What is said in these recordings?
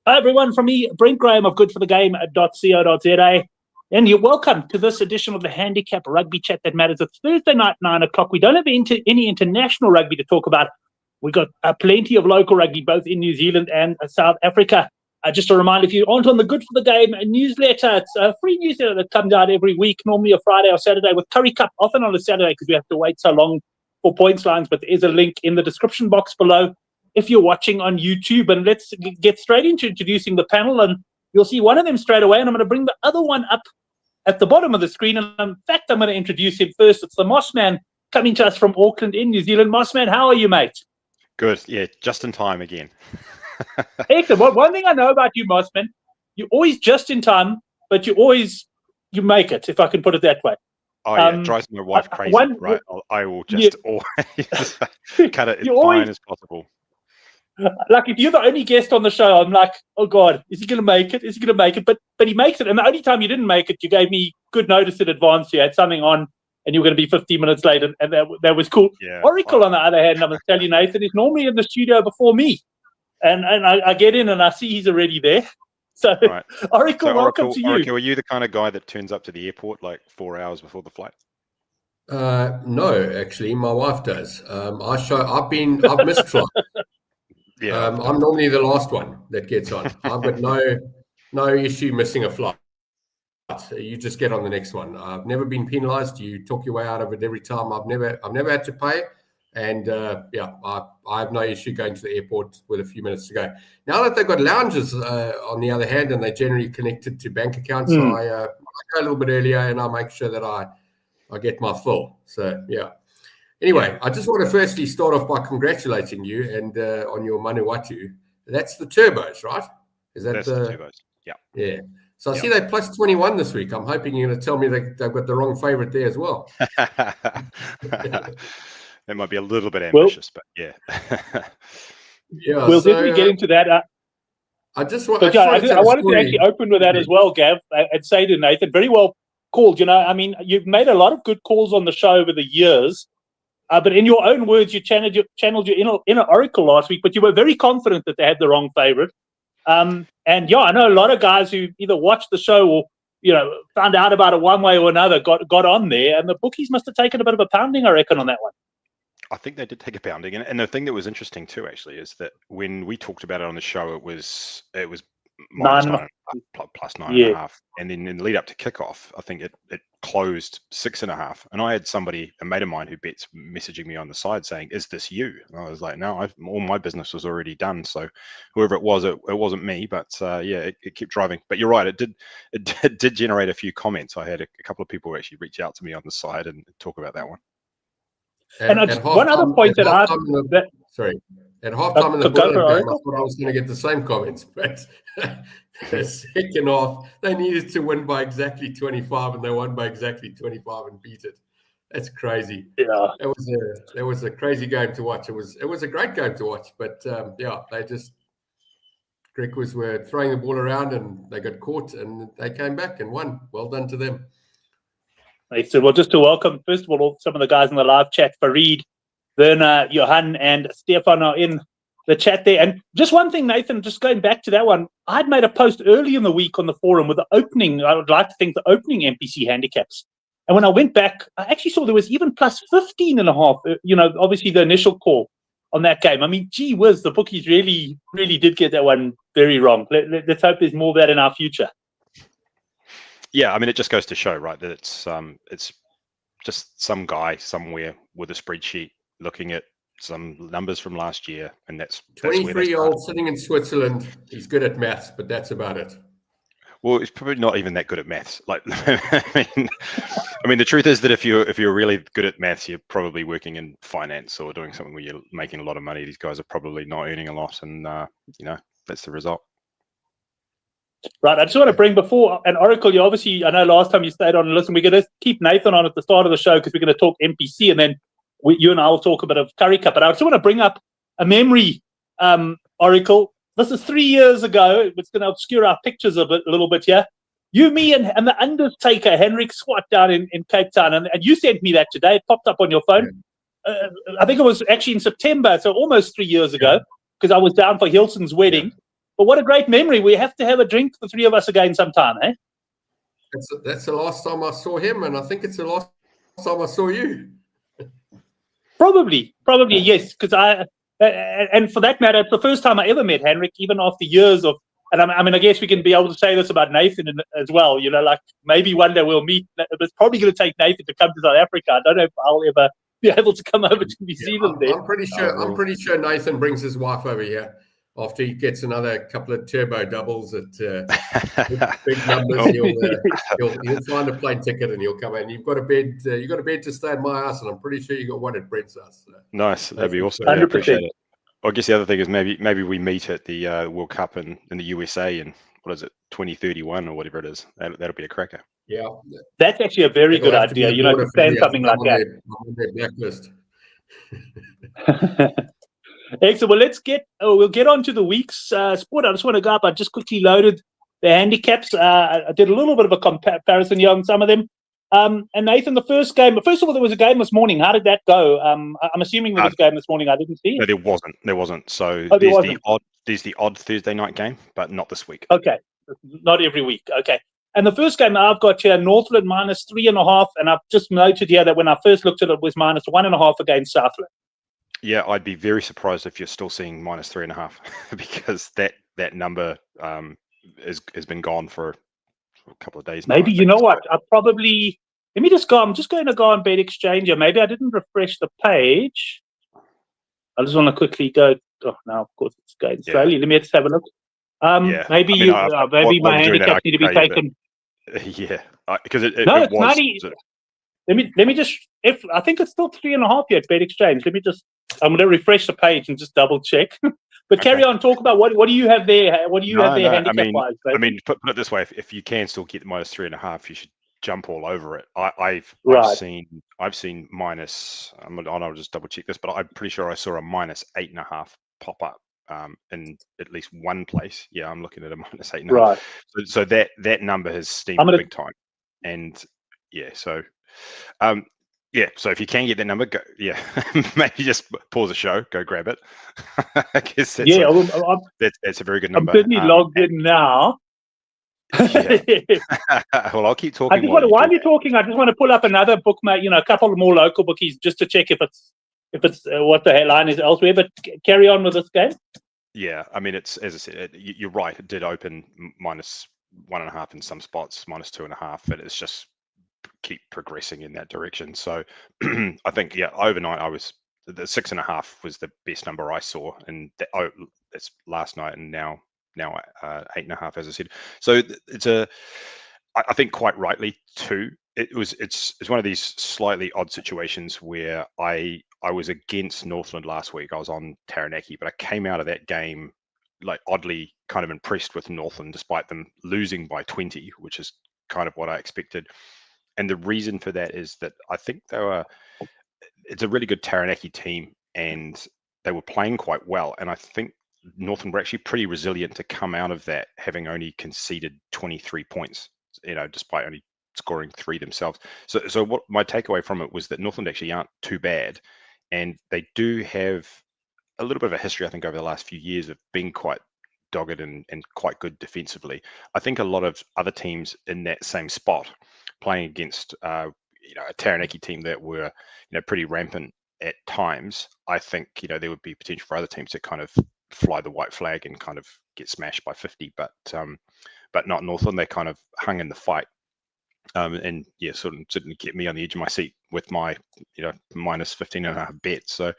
Hi, everyone. From me, Brent Graham of goodforthegame.co.za. And you're welcome to this edition of the Handicap Rugby Chat that matters. It's Thursday night, 9 o'clock. We don't have any international rugby to talk about. We've got plenty of local rugby, both in New Zealand and South Africa. Just a reminder, if you aren't on the Good for the Game newsletter, it's a free newsletter that comes out every week, normally a Friday or Saturday, with Currie Cup, often on a Saturday because we have to wait so long for points lines. But there is a link in the description box below if you're watching on YouTube. And let's get straight into introducing the panel. And you'll see one of them straight away. And I'm going to bring the other one up at the bottom of the screen. And in fact, I'm going to introduce him first. It's the Mossman coming to us from Auckland in New Zealand. Mossman, how are you, mate? Good. Yeah, just in time again. Excellent. One thing I know about you, Mossman, you're always just in time, but you make it, if I can put it that way. Oh, yeah, it drives my wife crazy, right? I will just always cut it as fine as possible. Like, if you're the only guest on the show, I'm like, oh, God, is he going to make it? Is he going to make it? But he makes it. And the only time you didn't make it, you gave me good notice in advance. You had something on, and you were going to be 15 minutes late, and that was cool. Yeah. Oracle, on the other hand, I'm going to tell you, Nathan, is normally in the studio before me. And I get in, and I see he's already there. So, right. Oracle, welcome to you. Oracle, are you the kind of guy that turns up to the airport like 4 hours before the flight? No, actually, my wife does. I've missed flights. Yeah, I'm normally the last one that gets on. I've got no issue missing a flight. You just get on the next one. I've never been penalised. You talk your way out of it every time. I've never had to pay. And I have no issue going to the airport with a few minutes to go. Now that they've got lounges, on the other hand, and they're generally connected to bank accounts, I go a little bit earlier, and I make sure that I get my fill. So yeah. Anyway, I just want to firstly start off by congratulating you and on your Manawatu. That's the turbos, right? That's the turbos. Yeah. Yeah. So I see they plus 21 this week. I'm hoping you're going to tell me they've got the wrong favourite there as well. It might be a little bit ambitious, but yeah. Yeah. We'll definitely get into that. I wanted to actually open with that as well, Gav, and say to Nathan, very well called. I mean, you've made a lot of good calls on the show over the years, but in your own words, you channeled your inner oracle last week, but you were very confident that they had the wrong favorite. And yeah, I know a lot of guys who either watched the show or found out about it one way or another, got on there, and the bookies must have taken a bit of a pounding, I reckon, on that one. I think they did take a pounding, and the thing that was interesting too, actually, is that when we talked about it on the show, it was minus 9 plus 9.5, and then in the lead up to kickoff, I think it closed 6.5. And I had a mate of mine who bets, messaging me on the side saying, "Is this you?" And I was like, "No, all my business was already done." So whoever it was, it wasn't me, but it kept driving. But you're right, it did generate a few comments. I had a couple of people actually reach out to me on the side and talk about that one. And one other point that at halftime in the Bulls game, I thought I was going to get the same comments, but the second half they needed to win by exactly 25, and they won by exactly 25 and beat it. That's crazy. Yeah, it was a crazy game to watch. It was a great game to watch, but they just Griquas were throwing the ball around and they got caught, and they came back and won. Well done to them. So, well, just to welcome, first of all, some of the guys in the live chat, Farid, Werner, Johan, and Stefan are in the chat there. And just one thing, Nathan, just going back to that one, I'd made a post early in the week on the forum with the opening, I would like to think the opening NPC handicaps. And when I went back, I actually saw there was even plus 15.5, obviously the initial call on that game. I mean, gee whiz, the bookies really, really did get that one very wrong. Let's hope there's more of that in our future. Yeah, I mean, it just goes to show, right, that it's just some guy somewhere with a spreadsheet looking at some numbers from last year, and that's 23-year-old sitting in Switzerland. He's good at maths, but that's about it. Well, he's probably not even that good at maths. Like, I mean, the truth is that if you're really good at maths, you're probably working in finance or doing something where you're making a lot of money. These guys are probably not earning a lot, and that's the result. Right, I just want to bring before, and Oracle, you obviously, I know last time you stayed on and listened, we're going to keep Nathan on at the start of the show because we're going to talk NPC, and then you and I will talk a bit of Currie Cup. But I just want to bring up a memory, Oracle. This is 3 years ago. It's going to obscure our pictures a little bit here. You, me, and the Undertaker, Henrik Swart, down in Cape Town, and you sent me that today. It popped up on your phone. I think it was actually in September, so almost 3 years ago, because I was down for Hilson's wedding. But what a great memory. We have to have a drink, the three of us, again sometime, eh? That's the last time I saw him, and I think it's the last time I saw you. Probably, yes. Because and for that matter, it's the first time I ever met Henrik, even after years of. And I mean, I guess we can be able to say this about Nathan as well. You know, like maybe one day we'll meet. It's probably going to take Nathan to come to South Africa. I don't know if I'll ever be able to come over to New Zealand. I'm pretty sure Nathan brings his wife over here after he gets another couple of turbo doubles at big numbers. He'll find a plane ticket and he'll come in. You've got a bed. You've got a bed to stay at my house, and I'm pretty sure you got one at Brent's house. So. Nice. That'd be awesome. Yeah, I appreciate it. Well, I guess the other thing is maybe we meet at the World Cup in the USA in, what is it, 2031 or whatever it is. That'll be a cracker. Yeah, that's actually a very good idea. You know, to plan something like that. On their blacklist. Excellent. Well, we'll get on to the week's sport. I just want to go up. I just quickly loaded the handicaps. I did a little bit of a comparison here on some of them. And Nathan, the first game. First of all, there was a game this morning. How did that go? I'm assuming there was a game this morning. I didn't see it. No, there wasn't. So there's the odd Thursday night game, but not this week. Okay, not every week. Okay. And the first game I've got here, Northland -3.5, and I've just noted here that when I first looked at it, was -1.5 against Southland. Yeah, I'd be very surprised if you're still seeing -3.5 because that number has been gone for a couple of days. Maybe you know what? Let me just go. I'm just going to go on Bet Exchanger. Maybe I didn't refresh the page. I just want to quickly go. Oh, now of course it's going slowly. Let me just have a look. Maybe my handicaps need to be taken. Yeah, because it was. It's 90. Let me just. If I think it's still 3.5 yet, Bet Exchange. Let me just. I'm going to refresh the page and just double check. But carry on. Talk about what do you have there? What do you have there handicap-wise? I mean, put it this way: if you can still get the -3.5, you should jump all over it. I've seen minus. I'll just double check this, but I'm pretty sure I saw a -8.5 pop up in at least one place. Yeah, I'm looking at a -8.5. Right. So that number has steamed big time, and so. So if you can get that number, go, maybe just pause the show, go grab it. I guess that's a very good number. I'm certainly logged in now. Well, I'll keep talking. While you're talking, I just want to pull up another bookmate, a couple more local bookies just to check if it's what the headline is elsewhere. But carry on with this game. Yeah, I mean, it's, as I said, you're right. It did open -1.5 in some spots, -2.5, but it's just keep progressing in that direction. So I think overnight the 6.5 was the best number I saw, and that's last night, and now 8.5, as I said. So I think quite rightly too. It's one of these slightly odd situations where I was against Northland last week. I was on Taranaki, but I came out of that game like oddly kind of impressed with Northland, despite them losing by 20, which is kind of what I expected. And the reason for that is that I think it's a really good Taranaki team, and they were playing quite well. And I think Northland were actually pretty resilient to come out of that, having only conceded 23 points, despite only scoring 3 themselves. So what my takeaway from it was that Northland actually aren't too bad, and they do have a little bit of a history, I think, over the last few years of being quite dogged and quite good defensively. I think a lot of other teams in that same spot, playing against a Taranaki team that were pretty rampant at times, I think there would be potential for other teams to kind of fly the white flag and kind of get smashed by 50, but not Northland. They kind of hung in the fight, and sort of didn't get me on the edge of my seat with my -15.5 bet. So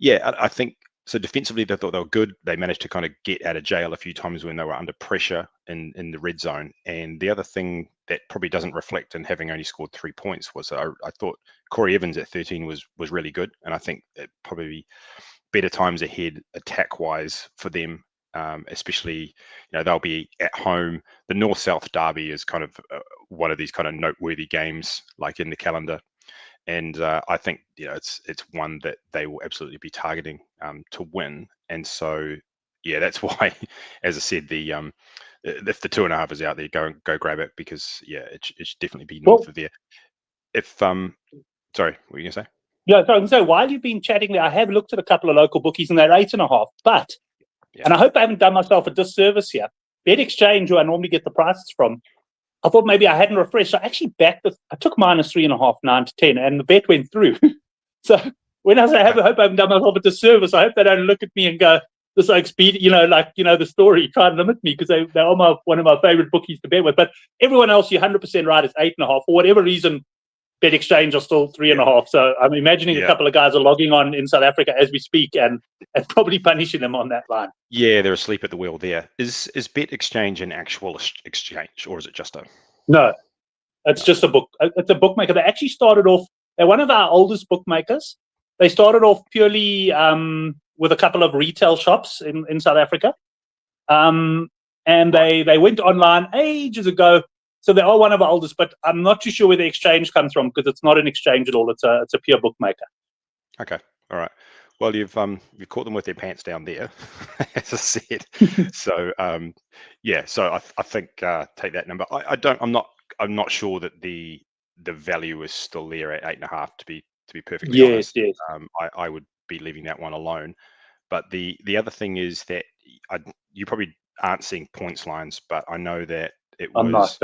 I think so. Defensively, they thought they were good. They managed to kind of get out of jail a few times when they were under pressure in the red zone. And the other thing that probably doesn't reflect in having only scored 3 points was I thought Corey Evans at 13 was really good, and I think it probably better times ahead attack wise for them, especially they'll be at home. The North-South derby is kind of one of these kind of noteworthy games like in the calendar. And I think it's one that they will absolutely be targeting to win. And so that's why, as I said, if the 2.5 is out there, go grab it, because it should definitely be north of there. Sorry, what were you gonna say? Yeah, so while you've been chatting there, I have looked at a couple of local bookies, and they're 8.5. But And I hope I haven't done myself a disservice here. Bet Exchange, who I normally get the prices from, I thought maybe I hadn't refreshed. So I actually backed this. I took -3.5, 9 to 10, and the bet went through. So when I say I hope I haven't done myself a disservice, I hope they don't look at me and go, this Oakspeed, the story, try and limit me, because they are one of my favorite bookies to bet with. But everyone else, you're 100% right, it's 8.5. For whatever reason, Bet Exchange are still 3.5. So I'm imagining a couple of guys are logging on in South Africa as we speak and probably punishing them on that line. Yeah, they're asleep at the wheel there. Is Bet Exchange an actual exchange, or is it just a... No, it's just a book. It's a bookmaker. They actually started off, they're one of our oldest bookmakers. They started off purely with a couple of retail shops in South Africa. And they went online ages ago. So they are one of our oldest, but I'm not too sure where the exchange comes from, because it's not an exchange at all. It's a pure bookmaker. Okay, all right. Well, you've caught them with their pants down there, as I said. So so I think take that number. I'm not sure that the value is still there at 8.5. To be perfectly honest, yes. I would be leaving that one alone. But the other thing is that you probably aren't seeing points lines, but I know that it was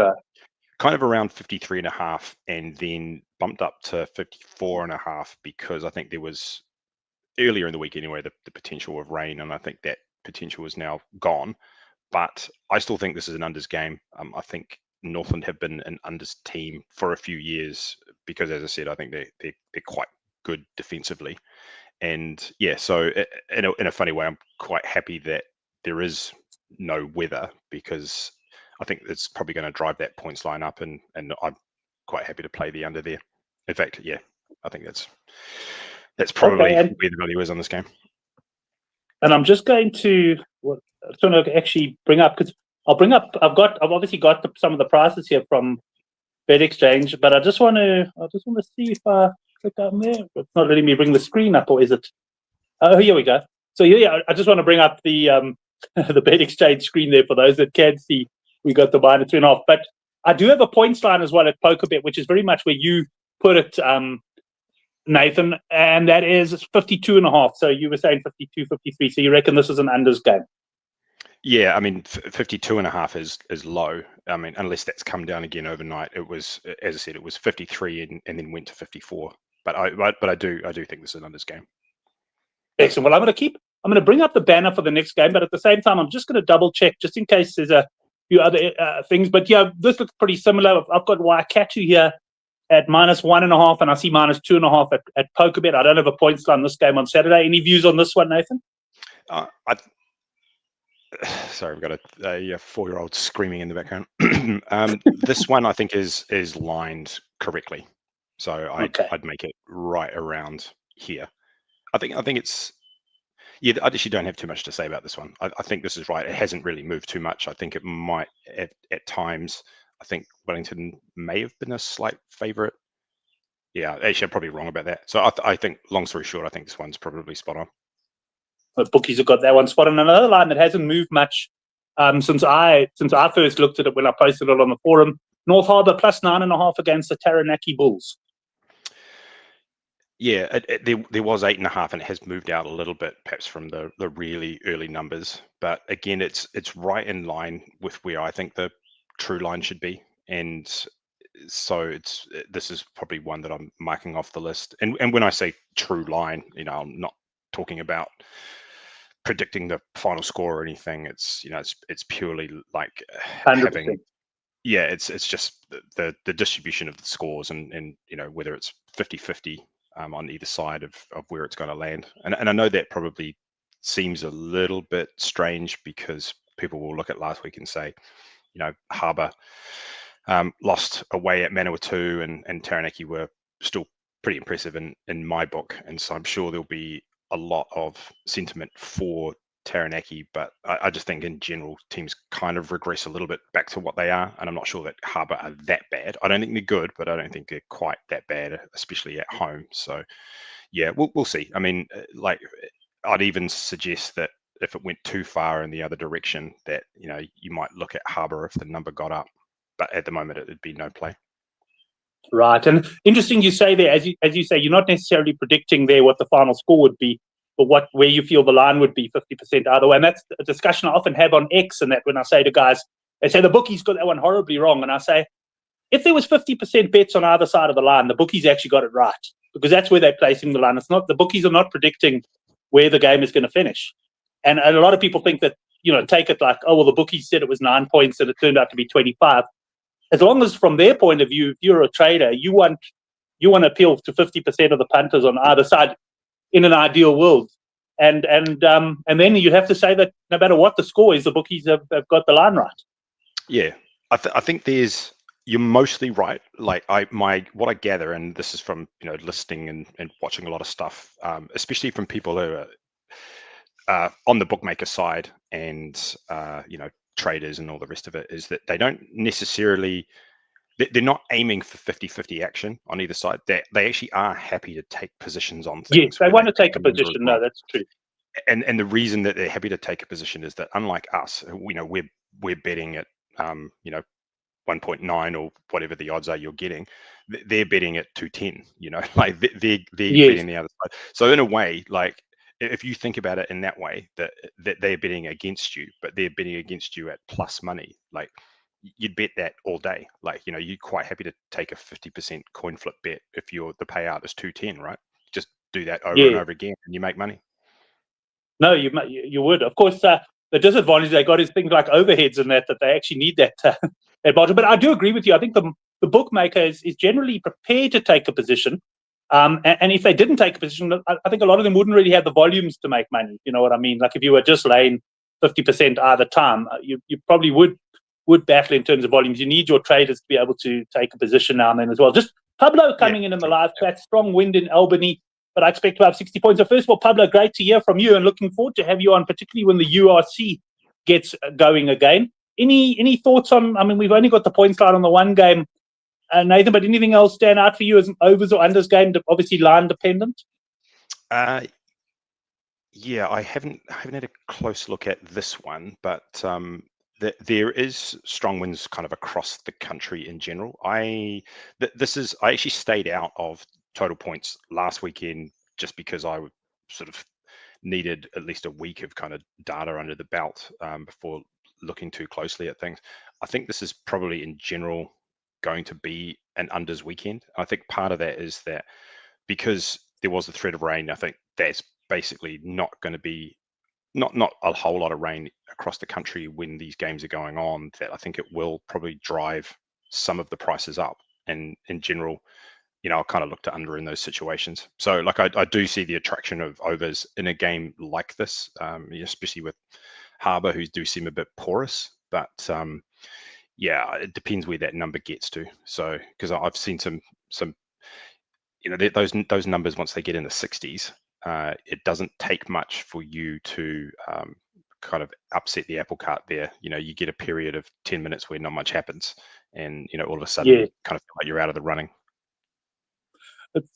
kind of around 53.5, and then bumped up to 54.5, because I think there was earlier in the week anyway the potential of rain, and I think that potential is now gone. But I still think this is an unders game. I think Northland have been an unders team for a few years, because, as I said, I think they're quite good defensively. And so in a funny way, I'm quite happy that there is no weather, because I think it's probably going to drive that points line up, and I'm quite happy to play the under there. In fact, I think that's probably where the value is on this game. And I'm just going to actually bring up, because I've obviously got some of the prices here from Bet Exchange, but I just want to see if I click on there. It's not letting me bring the screen up, or is it? Oh, here we go. So I just want to bring up the the Bet Exchange screen there for those that can see. We got the -3.5, but I do have a points line as well at PokerBet, which is very much where you put it, Nathan, and that is 52.5. So you were saying 52, 53. So you reckon this is an unders game? Yeah, I mean, 52.5 is low. I mean, unless that's come down again overnight. It was, as I said, it was 53 and then went to 54. But I do think this is an unders game. Excellent. Well, I'm going to bring up the banner for the next game, but at the same time, I'm just going to double check just in case there's a few other things. But this looks pretty similar. I've got Waikato here at -1.5, and I see -2.5 at PokerBet. I don't have a points line this game on Saturday. Any views on this one, Nathan? Sorry, I've got a 4-year-old screaming in the background. This one I think is lined correctly, so I'd make it right around here. I think it's I actually don't have too much to say about this one. I think this is right. It hasn't really moved too much. I think it might at times. I think Wellington may have been a slight favourite. Yeah, actually, I'm probably wrong about that. So I think, long story short, I think this one's probably spot on. The bookies have got that one spot on. Another line that hasn't moved much since I first looked at it when I posted it on the forum. North Harbour +9.5 against the Taranaki Bulls. Yeah, there was 8.5, and it has moved out a little bit, perhaps from the really early numbers. But again, it's right in line with where I think the true line should be, and so this is probably one that I'm marking off the list. And when I say true line, I'm not talking about predicting the final score or anything. It's it's purely like 100%. having it's just the distribution of the scores, and whether it's 50-50 on either side of where it's going to land. And I know that probably seems a little bit strange, because people will look at last week and say, Harbour lost away at Manawatu, and Taranaki were still pretty impressive in my book. And so I'm sure there'll be a lot of sentiment for Taranaki, but I just think in general teams kind of regress a little bit back to what they are, and I'm not sure that Harbour are that bad. I don't think they're good, but I don't think they're quite that bad, especially at home. So we'll see. I mean, like, I'd even suggest that if it went too far in the other direction, that you might look at Harbour if the number got up, but at the moment it'd be no play. Right, and interesting you say there, as you say, you're not necessarily predicting there what the final score would be. but where you feel the line would be 50% either way. And that's a discussion I often have on X, and that when I say to guys, they say the bookies got that one horribly wrong. And I say, if there was 50% bets on either side of the line, the bookies actually got it right, because that's where they're placing the line. It's not, the bookies are not predicting where the game is going to finish. And a lot of people think that, take it like, oh, well, the bookies said it was 9 points and it turned out to be 25. As long as from their point of view, if you're a trader, you want to appeal to 50% of the punters on either side in an ideal world. And then you have to say that no matter what the score is, the bookies have got the line right. Yeah, I think you're mostly right. Like what I gather, and this is from listening and watching a lot of stuff, especially from people who are on the bookmaker side and traders and all the rest of it, is that they don't necessarily, they're not aiming for 50-50 action on either side. They actually are happy to take positions on things. Yes, they want to take a position. No, that's true. And the reason that they're happy to take a position is that, unlike us, we're betting at 1.9 or whatever the odds are you're getting, they're betting at 210. Like they're betting the other side. So in a way, like, if you think about it in that way, that they're betting against you, but they're betting against you at plus money, like, you'd bet that all day. Like, you're quite happy to take a 50% coin flip bet if the payout is 210, right? Just do that over and over again and you make money. No, you would. Of course, the disadvantage they got is things like overheads and that they actually need that bottom. But I do agree with you. I think the bookmaker is generally prepared to take a position. And if they didn't take a position, I think a lot of them wouldn't really have the volumes to make money. You know what I mean? Like, if you were just laying 50% either time, you probably would battle in terms of volumes. You need your traders to be able to take a position now and then as well. Just Pablo coming in the live chat. Strong wind in Albany, but I expect to have 60 points. So first of all, Pablo, great to hear from you, and looking forward to have you on, particularly when the URC gets going again. Any thoughts on? I mean, we've only got the points line on the one game, Nathan, but anything else stand out for you as an overs or unders game? Obviously, line dependent. Yeah, I haven't had a close look at this one, but there is strong winds kind of across the country in general. I actually stayed out of total points last weekend just because I sort of needed at least a week of kind of data under the belt before looking too closely at things. I think this is probably in general going to be an unders weekend. I think part of that is that because there was the threat of rain, I think that's basically not going to be not a whole lot of rain across the country when these games are going on, that I think it will probably drive some of the prices up. And in general, I'll kind of look to under in those situations. So like I do see the attraction of overs in a game like this, especially with Harbour, who do seem a bit porous. But it depends where that number gets to. So because I've seen some those numbers, once they get in the 60s, it doesn't take much for you to kind of upset the apple cart there. You get a period of 10 minutes where not much happens, and all of a sudden you kind of feel like you're out of the running.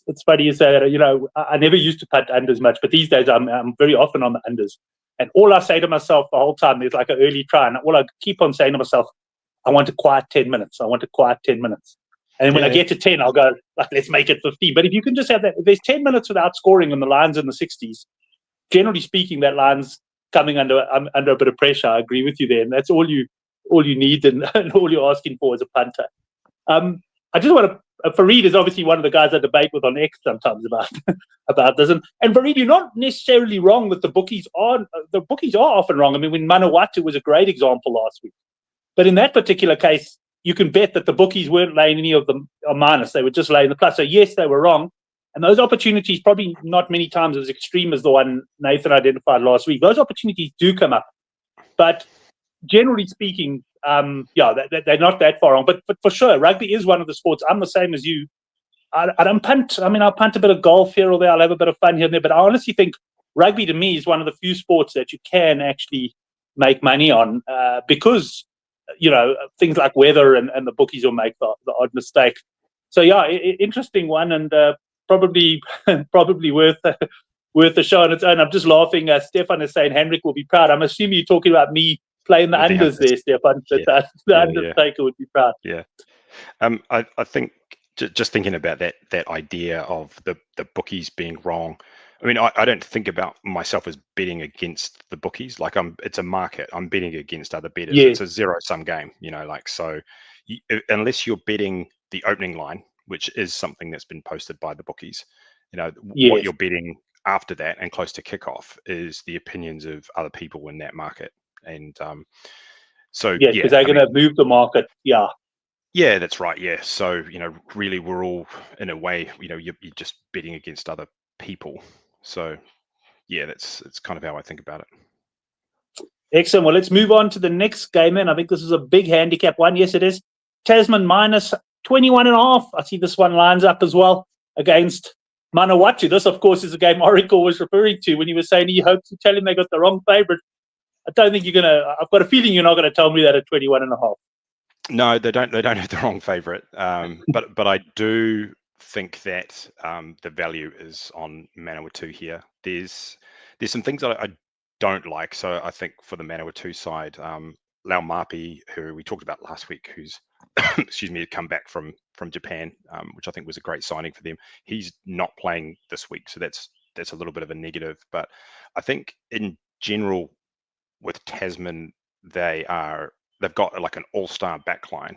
It's funny you say that. I never used to punt unders much, but these days I'm very often on the unders. And all I say to myself the whole time is like an early try, and all I keep on saying to myself, I want a quiet 10 minutes. I want a quiet 10 minutes. And then when I get to 10, I'll go, let's make it 15. But if you can just have that, if there's 10 minutes without scoring and the line's in the 60s, generally speaking, that line's coming under a bit of pressure. I agree with you there. And that's all you need and all you're asking for as a punter. I just want to, Fareed is obviously one of the guys I debate with on X sometimes about this. And Fareed, you're not necessarily wrong that the bookies are often wrong. I mean, when Manawatu was a great example last week. But in that particular case, you can bet that the bookies weren't laying any of them on minus. They were just laying the plus. So yes, they were wrong. And those opportunities, probably not many times as extreme as the one Nathan identified last week. Those opportunities do come up. But generally speaking, they're not that far wrong. But for sure, rugby is one of the sports. I'm the same as you. I don't punt. I mean, I'll punt a bit of golf here or there. I'll have a bit of fun here and there. But I honestly think rugby to me is one of the few sports that you can actually make money on because things like weather and the bookies will make the odd mistake. So interesting one, and probably worth the show on its own. I'm just laughing. Stefan is saying Henrik will be proud. I'm assuming you're talking about me playing the unders there, Stefan. The undertaker would be proud. Yeah. I think just thinking about that idea of the bookies being wrong. I mean, I don't think about myself as betting against the bookies. Like it's a market. I'm betting against other bettors. Yes. It's a zero-sum game, like, so unless you're betting the opening line, which is something that's been posted by the bookies, what Yes. you're betting after that and close to kickoff is the opinions of other people in that market. And so, Yeah, because they're going to move the market. Yeah. Yeah, that's right. Yeah. So, really we're all in a way, you're just betting against other people. So yeah, it's kind of how I think about it. Excellent. Well, let's move on to the next game then. I think this is a big handicap one. Yes, it is. Tasman minus 21.5. I see this one lines up as well against Manawatu. This, of course, is a game Oracle was referring to when he was saying he hopes to tell him they got the wrong favourite. I don't think you're going to, I've got a feeling you're not going to tell me that at 21.5. No, they don't have the wrong favourite. But I do think that the value is on Manawatu here. There's some things that I don't like. So I think for the Manawatu side, Lau Mapi, who we talked about last week, who's excuse me, come back from Japan, which I think was a great signing for them. He's not playing this week, so that's a little bit of a negative. But I think in general with Tasman, they've got like an all-star backline,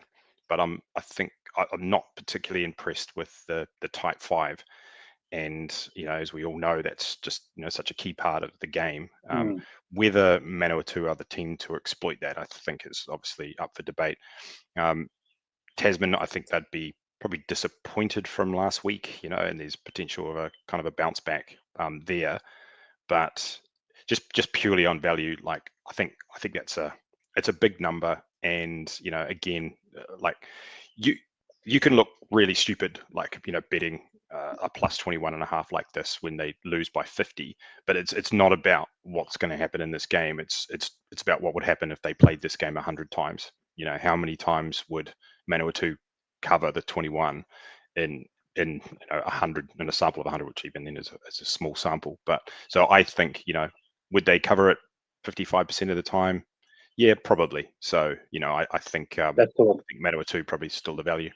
but I think I'm not particularly impressed with the tight five. And as we all know, that's just such a key part of the game. Whether Manawatu are the team to exploit that, I think, is obviously up for debate. Tasman, I think they'd be probably disappointed from last week, and there's potential of a kind of a bounce back there. But just purely on value, like I think it's a big number, and again, like you can look really stupid, like betting a plus 21.5 like this when they lose by 50, but it's not about what's going to happen in this game. It's about what would happen if they played this game 100 times. How many times would Manawatu cover the 21 in 100, in a sample of 100, which even then is a small sample. But so I think would they cover it 55% of the time? Yeah, probably. So I think Manawatu probably still the value.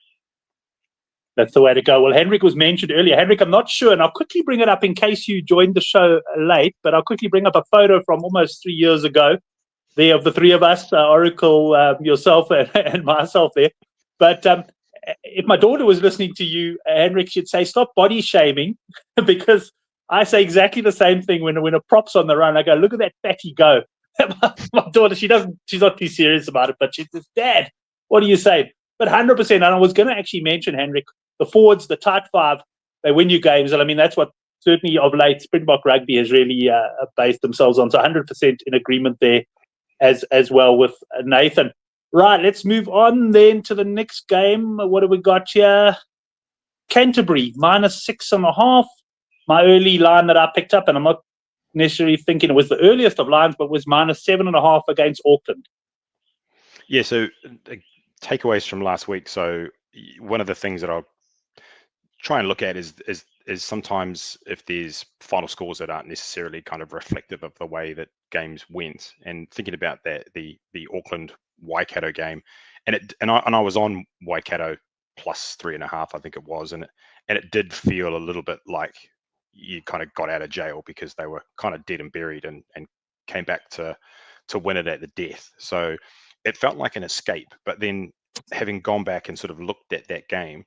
That's the way to go. Well, Henrik was mentioned earlier. Henrik, I'm not sure, and I'll quickly bring it up in case you joined the show late, but I'll quickly bring up a photo from almost 3 years ago there of the three of us, Oracle, yourself, and myself there. But if my daughter was listening to you, Henrik, she'd say, stop body shaming, because I say exactly the same thing when a prop's on the run. I go, look at that fatty go. my daughter, she's not too serious about it, but she says, Dad, what do you say? But 100%, and I was going to actually mention, Henrik, the forwards, the tight five, they win you games. And I mean, that's what certainly of late Springbok Rugby has really based themselves on. So 100% in agreement there as well with Nathan. Right, let's move on then to the next game. What have we got here? Canterbury, minus 6.5. My early line that I picked up, and I'm not necessarily thinking it was the earliest of lines, but was minus 7.5 against Auckland. Yeah, so takeaways from last week. So one of the things that I'll try and look at is sometimes if there's final scores that aren't necessarily kind of reflective of the way that games went, and thinking about that the Auckland Waikato game, and I was on Waikato plus 3.5, I think it was, and it did feel a little bit like you kind of got out of jail because they were kind of dead and buried and came back to win it at the death. So it felt like an escape. But then having gone back and sort of looked at that game,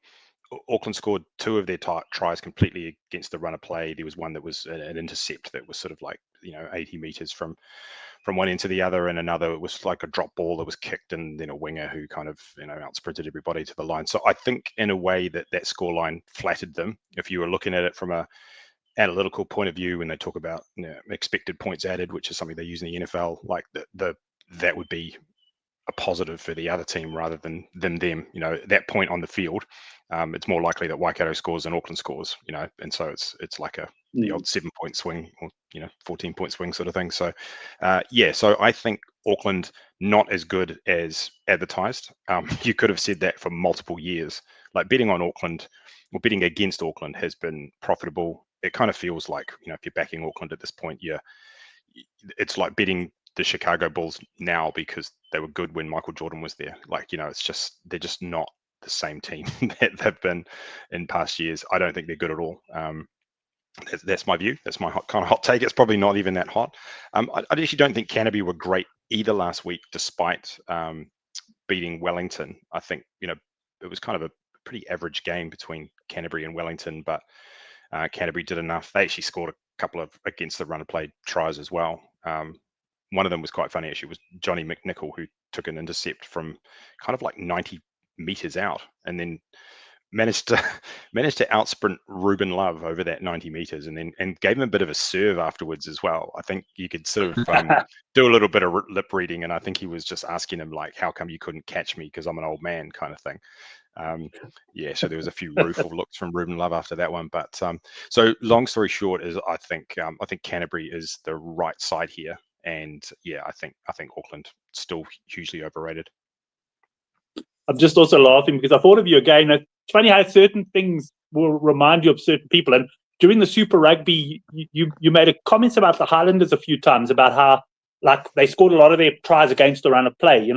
Auckland scored 2 of their tries completely against the run of play. There was one that was an intercept that was sort of like 80 meters from one end to the other, and another it was like a drop ball that was kicked, and then a winger who kind of outsprinted everybody to the line. So I think in a way that scoreline flattered them. If you were looking at it from a analytical point of view, when they talk about expected points added, which is something they use in the NFL, like that would be a positive for the other team rather than them. That point on the field, it's more likely that Waikato scores than Auckland scores, and so it's like the odd 7-point swing or 14-point swing sort of thing. So so I think Auckland not as good as advertised. You could have said that for multiple years. Like betting on Auckland or betting against Auckland has been profitable. It kind of feels like if you're backing Auckland at this point, it's like betting the Chicago Bulls now because they were good when Michael Jordan was there. Like, it's just, they're just not the same team that they've been in past years. I don't think they're good at all. That's my view. That's my kind of hot take. It's probably not even that hot. I actually don't think Canterbury were great either last week, despite beating Wellington. I think, it was kind of a pretty average game between Canterbury and Wellington, but Canterbury did enough. They actually scored a couple of against the run of play tries as well. One of them was quite funny, actually. It was Johnny McNichol, who took an intercept from kind of like 90 meters out and then managed to outsprint Ruben Love over that 90 meters and gave him a bit of a serve afterwards as well. I think you could sort of do a little bit of lip reading, and I think he was just asking him, like, how come you couldn't catch me because I'm an old man, kind of thing. So there was a few rueful looks from Ruben Love after that one. But so long story short is I think Canterbury is the right side here, and I think Auckland still hugely overrated. I'm just also laughing because I thought of you again. It's funny how certain things will remind you of certain people. And during the Super Rugby, you made a comments about the Highlanders a few times about how, like, they scored a lot of their tries against the run of play,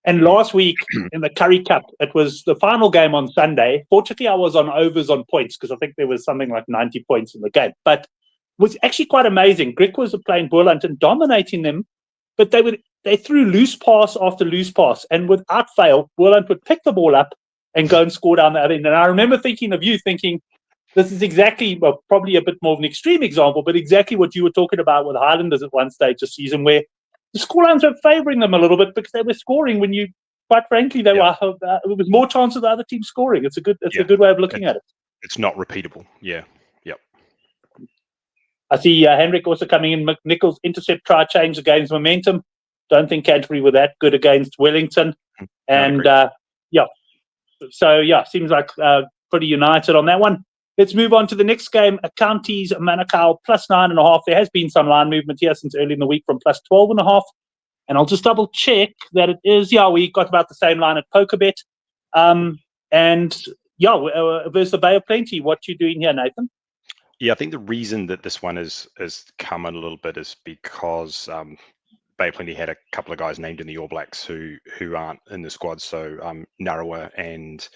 And last week in the Currie Cup, it was the final game on Sunday. Fortunately, I was on overs on points because I think there was something like 90 points in the game. But it was actually quite amazing. Grick was playing Boerland and dominating them, but they threw loose pass after loose pass, and without fail, Boerland would pick the ball up and go and score down the other end. And I remember thinking, this is exactly, well, probably a bit more of an extreme example, but exactly what you were talking about with Highlanders at one stage this season, where the scorelines were favouring them a little bit because they were scoring when quite frankly, it was more chance of the other team scoring. It's a good way of looking at it. It's not repeatable. Yeah. Yep. I see Henrik also coming in. McNichol's intercept try changed the game's momentum. Don't think Canterbury were that good against Wellington. And seems like pretty united on that one. Let's move on to the next game. Counties Manukau +9.5. There has been some line movement here since early in the week from +12.5. And I'll just double check that it is. We got about the same line at PokerBet. Versus the Bay of Plenty. What you doing here, Nathan? Yeah, I think the reason that this one has come in a little bit is because Bay of Plenty had a couple of guys named in the All Blacks who aren't in the squad. So Narawa and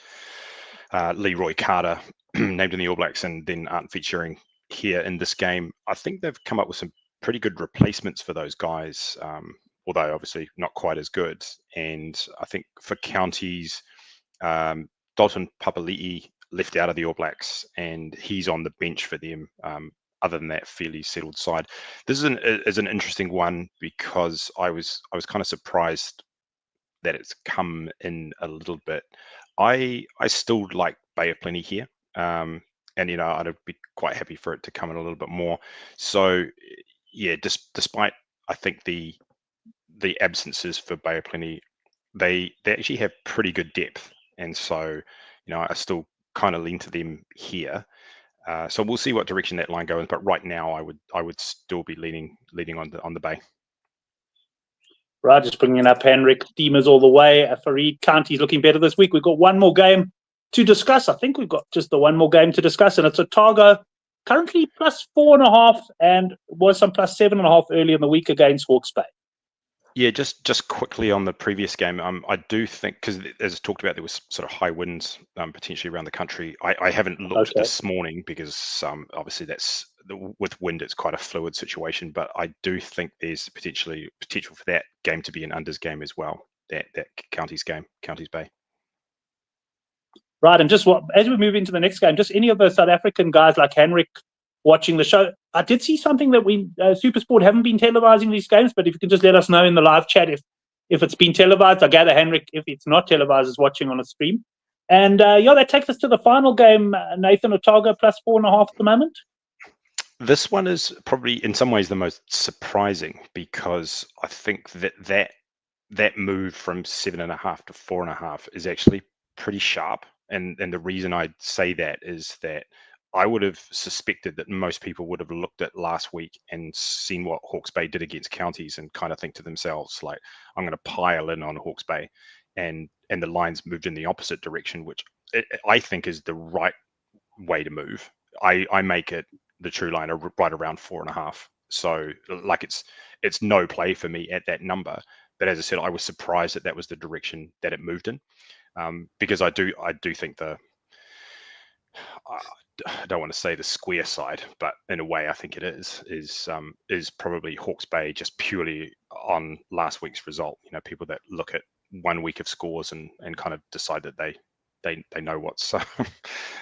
Leroy Carter named in the All Blacks and then aren't featuring here in this game. I think they've come up with some pretty good replacements for those guys, although obviously not quite as good. And I think for Counties, Dalton Papali'i left out of the All Blacks and he's on the bench for them. Other than that, fairly settled side. This is an interesting one because I was kind of surprised that it's come in a little bit. I still like Bay of Plenty here, and I'd be quite happy for it to come in a little bit more. So despite I think the absences for Bay of Plenty, they actually have pretty good depth, and so I still kind of lean to them here. So we'll see what direction that line goes, but right now I would still be leaning on the Bay. Right, just bringing up Henrik. Steamers all the way. Fareed, County's looking better this week. We've got one more game to discuss. I think we've got just the one more game to discuss, and it's Otago, currently +4.5, and was some +7.5 early in the week against Hawke's Bay. Yeah, just quickly on the previous game, I do think, because as talked about, there was sort of high winds potentially around the country. I haven't looked this morning because obviously with wind, it's quite a fluid situation. But I do think there's potential for that game to be an unders game as well. That Counties game, Counties Bay. Right, and just as we move into the next game, just any of the South African guys like Henrik watching the show. I did see something that we SuperSport haven't been televising these games, but if you can just let us know in the live chat if it's been televised. I gather Henrik, if it's not televised, is watching on a stream. And that takes us to the final game. Nathan, Otago +4.5 at the moment. This one is probably in some ways the most surprising because I think that move from 7.5 to 4.5 is actually pretty sharp. And the reason I say that is that I would have suspected that most people would have looked at last week and seen what Hawke's Bay did against Counties and kind of think to themselves, like, I'm going to pile in on Hawke's Bay. And the lines moved in the opposite direction, which I think is the right way to move. I make it the true line right around 4.5. So like it's no play for me at that number. But as I said, I was surprised that was the direction that it moved in, because I do think I don't want to say the square side, but in a way I think it is probably Hawke's Bay just purely on last week's result. People that look at 1 week of scores and kind of decide that they know what's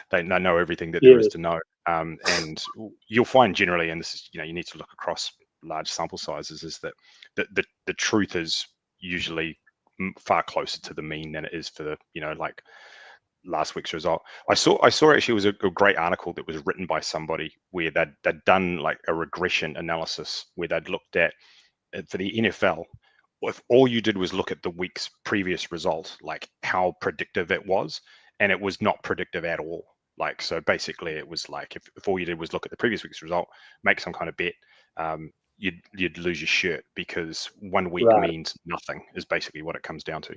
they know everything that there is to know. And you'll find generally, and this is you need to look across large sample sizes, is that the truth is usually far closer to the mean than it is for the like last week's result. I saw actually it was a great article that was written by somebody where they'd done like a regression analysis where they'd looked at for the NFL, if all you did was look at the week's previous result, like how predictive it was, and it was not predictive at all. Like, so basically it was like if all you did was look at the previous week's result, make some kind of bet, you'd lose your shirt, because 1 week means nothing is basically what it comes down to.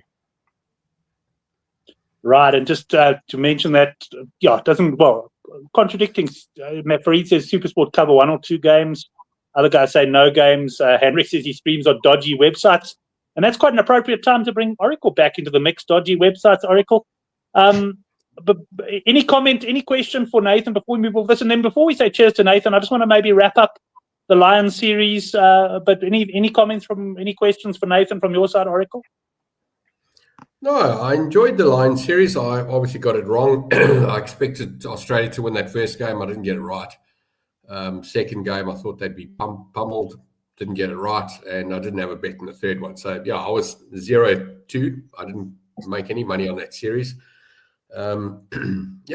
Right, and just to mention that, it doesn't, contradicting, Matt Farid says SuperSport cover 1 or 2 games. Other guys say no games. Henrik says he streams on dodgy websites. And that's quite an appropriate time to bring Oracle back into the mix. Dodgy websites, Oracle. But any comment, any question for Nathan before we move off this? And then before we say cheers to Nathan, I just want to maybe wrap up the Lions series. But any comments any questions for Nathan from your side, Oracle? No, I enjoyed the Lions series. I obviously got it wrong. I expected Australia to win that first game. I didn't get it right. Second game, I thought they'd be pummeled. Didn't get it right. And I didn't have a bet in the third one. So, I was 0-2. I didn't make any money on that series. It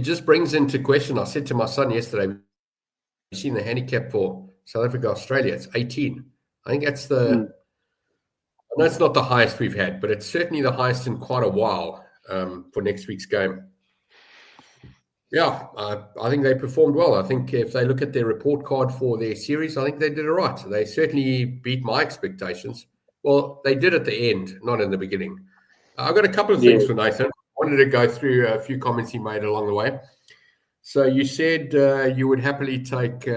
just brings into question. I said to my son yesterday, have you seen the handicap for South Africa, Australia? It's 18. I think that's I know it's not the highest we've had, but it's certainly the highest in quite a while for next week's game. I think they performed well. I think if they look at their report card for their series, I think they did it right. They certainly beat my expectations. Well, they did at the end, not in the beginning. I've got a couple of things for Nathan. I wanted to go through a few comments he made along the way. So you said you would happily take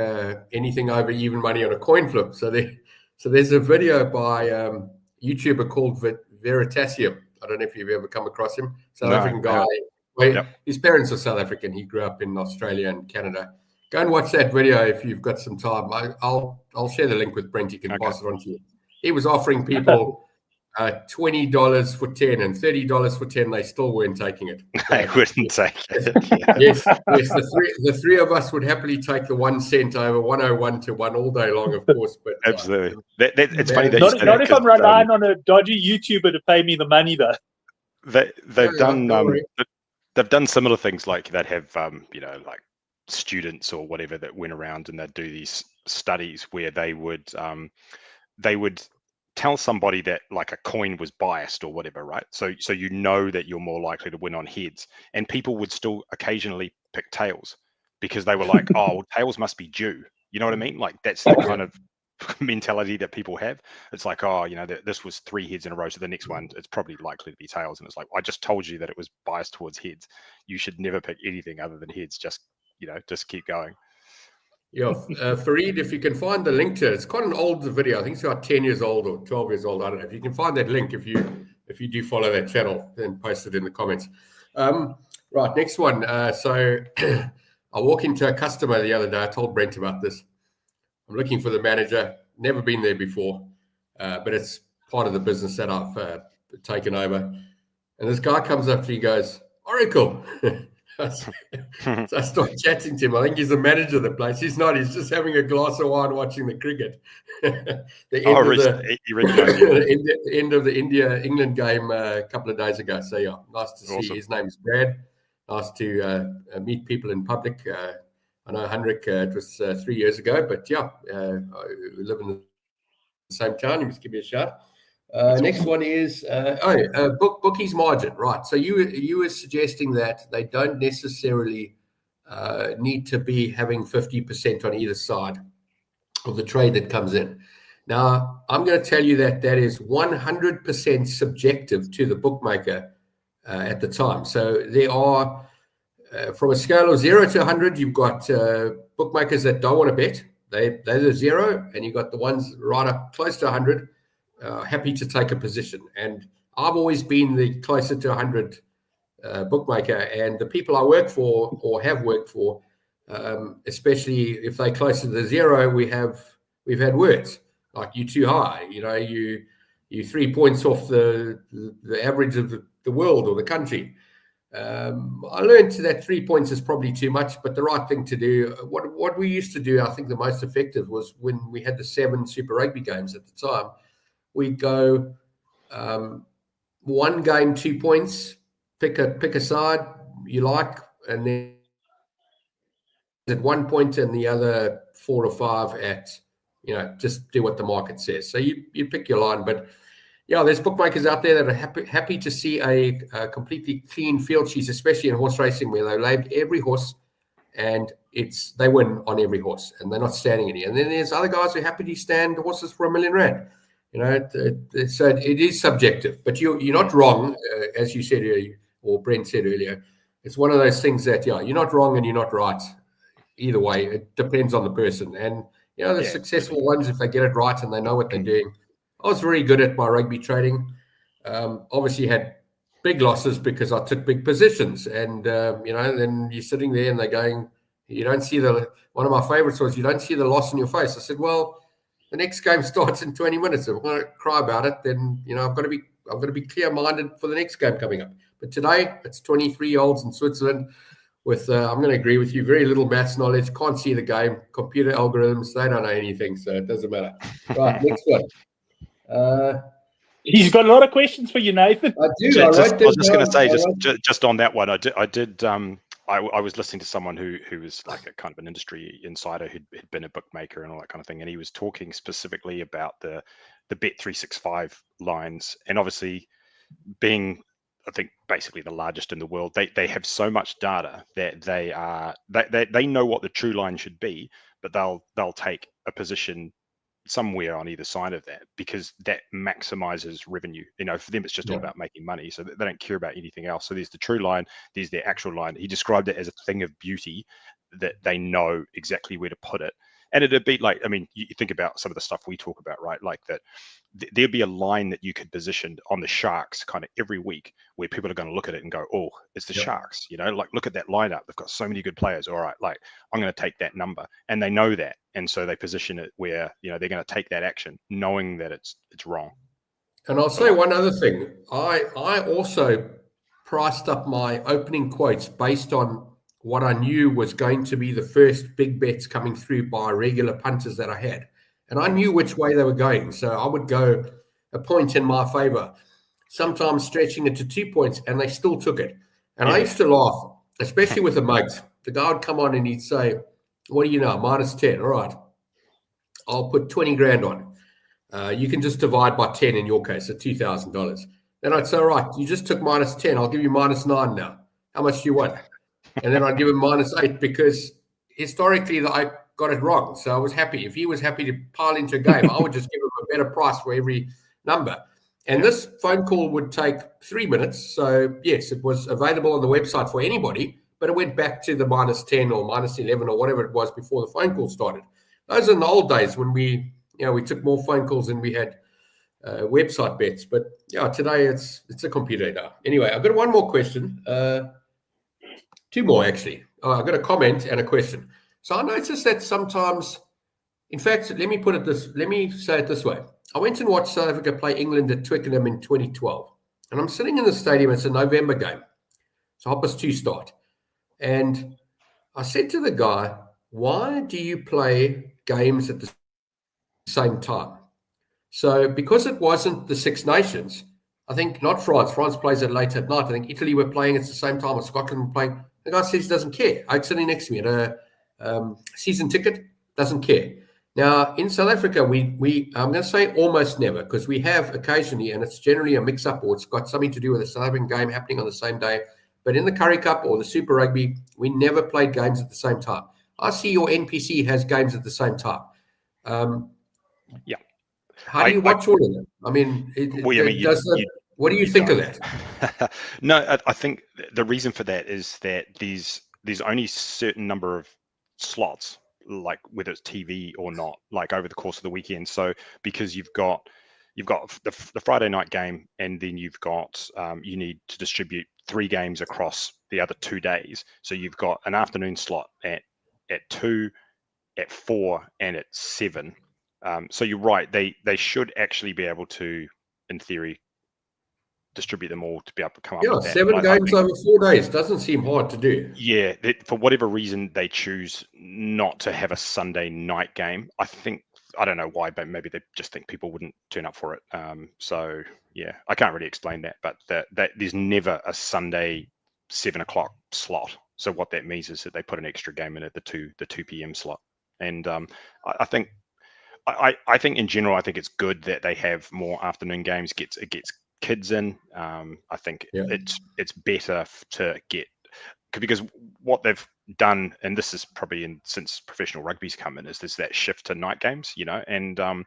anything over even money on a coin flip. So there's a video by YouTuber called Veritasium. I don't know if you've ever come across him. South African guy. His parents are South African. He grew up in Australia and Canada. Go and watch that video if you've got some time. I'll share the link with Brent. You can pass it on to you. He was offering people $20 for 10 and $30 for 10. They still weren't taking it. They wouldn't take it. Yes. The three of us would happily take the 1 cent over 101 to 1 all day long, of course. But absolutely, it's funny that not if I'm relying on a dodgy YouTuber to pay me the money, though. They've done similar things, like that have like students or whatever that went around and they'd do these studies where they would tell somebody that like a coin was biased or whatever, right? So that you're more likely to win on heads, and people would still occasionally pick tails because they were like, oh, tails must be due. You know what I mean? Like that's the kind of mentality that people have. It's like, oh, this was 3 heads in a row, so the next one it's probably likely to be tails. And it's like, I just told you that it was biased towards heads. You should never pick anything other than heads. Just keep going. Farid, if you can find the link to it, it's quite an old video. I think it's about 10 years old or 12 years old. I don't know. If you can find that link, if you do follow that channel, then post it in the comments. Right, next one. So I walk into a customer the other day. I told Brent about this. I'm looking for the manager. Never been there before, but it's part of the business that I've taken over. And this guy comes up to me, goes, Oracle. So I start chatting to him. I think he's the manager of the place. He's not. He's just having a glass of wine watching the cricket. The end of the India-England game a couple of days ago. So, nice to see. His name's Brad. Nice to meet people in public. I know Henrik, it was 3 years ago, but we live in the same town. You must give me a shout. Next one is bookies margin, right? So you were suggesting that they don't necessarily need to be having 50% on either side of the trade that comes in. Now, I'm going to tell you that is 100% subjective to the bookmaker at the time. So there are, from a scale of 0 to 100, you've got bookmakers that don't want to bet. They're the 0, and you've got the ones right up close to 100. Happy to take a position, and I've always been the closer to 100 bookmaker, and the people I work for or have worked for, especially if they're closer to the zero, we've had words like "you too high," you 3 points off the average of the world or the country. I learned that 3 points is probably too much, but the right thing to do. What we used to do, I think the most effective was when we had the 7 Super Rugby games at the time. We'd go 1 game 2 points, pick a side you like, and then at 1 point and the other 4 or 5 at, just do what the market says. So you pick your line, but yeah, there's bookmakers out there that are happy to see a completely clean field sheets, especially in horse racing, where they label every horse and they win on every horse and they're not standing any. And then there's other guys who are happy to stand horses for R1 million. So it is subjective, but you're not wrong, as you said earlier, or Brent said earlier. It's one of those things that, you're not wrong and you're not right. Either way, it depends on the person. And, the successful ones, if they get it right and they know what they're doing. I was very good at my rugby trading. Obviously had big losses because I took big positions. And, then you're sitting there and they're going, you don't see one of my favorites was, you don't see the loss in your face. I said, well, the next game starts in 20 minutes. If I'm going to cry about it, then, I've got to be clear-minded for the next game coming up. But today, it's 23-year-olds in Switzerland with, I'm going to agree with you, very little maths knowledge, can't see the game, computer algorithms, they don't know anything, so it doesn't matter. Right, next one. He's got a lot of questions for you, Nathan. I do. I was just going to say, just on that one, I was listening to someone who was like a kind of an industry insider who'd been a bookmaker and all that kind of thing, and he was talking specifically about the Bet365 lines, and obviously being, I think, basically the largest in the world, they have so much data that they know what the true line should be, but they'll take a position somewhere on either side of that because that maximizes revenue. For them it's just all about making money, so they don't care about anything else. So there's the true line, there's the actual line. He described it as a thing of beauty that they know exactly where to put it. And it'd be like, you think about some of the stuff we talk about, right? Like that there'd be a line that you could position on the Sharks kind of every week where people are going to look at it and go, oh, it's the Sharks, like look at that lineup. They've got so many good players. All right, like I'm going to take that number. And they know that. And so they position it where, they're going to take that action knowing that it's wrong. And I'll say one other thing. I also priced up my opening quotes based on what I knew was going to be the first big bets coming through by regular punters that I had. And I knew which way they were going. So I would go a point in my favor, sometimes stretching it to 2 points, and they still took it. And I used to laugh, especially with the mugs. The guy would come on and he'd say, what do you know? -10. All right. I'll put 20 grand on. You can just divide by 10 in your case at $2,000. Then I'd say, all right, you just took -10. I'll give you -9 now. How much do you want? And then I'd give him -8 because historically I got it wrong. So I was happy. If he was happy to pile into a game, I would just give him a better price for every number. And this phone call would take 3 minutes. So yes, it was available on the website for anybody, but it went back to the -10 or -11 or whatever it was before the phone call started. Those are in the old days when we took more phone calls than we had website bets. But today it's a computer now. Anyway, I've got one more question. 2 more actually. I've got a comment and a question. So I noticed that sometimes, in fact, let me say it this way. I went and watched South Africa play England at Twickenham in 2012. And I'm sitting in the stadium, it's a November game. It's 2:30 start. And I said to the guy, why do you play games at the same time? So because it wasn't the Six Nations, I think not France. France plays it late at night. I think Italy were playing at the same time as Scotland were playing. The guy says he doesn't care. I'm sitting next to me at a season ticket, doesn't care. Now, in South Africa, we I'm going to say almost never, because we have occasionally, and it's generally a mix-up or it's got something to do with a South African game happening on the same day. But in the Currie Cup or the Super Rugby, we never played games at the same time. I see your NPC has games at the same time. Yeah. How do you watch all of them? I mean, what do you think of that? No, I think the reason for that is that there's only certain number of slots, like whether it's TV or not, like over the course of the weekend. So because you've got the Friday night game, and then you've got you need to distribute 3 games across the other 2 days. So you've got an afternoon slot at 2, at 4, and at 7. So you're right. They should actually be able to, in theory, distribute them all to be able to come up with that. 7 games over 4 days doesn't seem hard to do. Yeah, for whatever reason, they choose not to have a Sunday night game. I don't know why, but maybe they just think people wouldn't turn up for it. So yeah, I can't really explain that, but that there's never a Sunday 7 o'clock slot. So what that means is that they put an extra game in at the 2 p.m. slot. And I think in general, I think it's good that they have more afternoon games. It gets kids in. I think it's better to get, because what they've done, and this is probably since professional rugby's come in, is there's that shift to night games, and a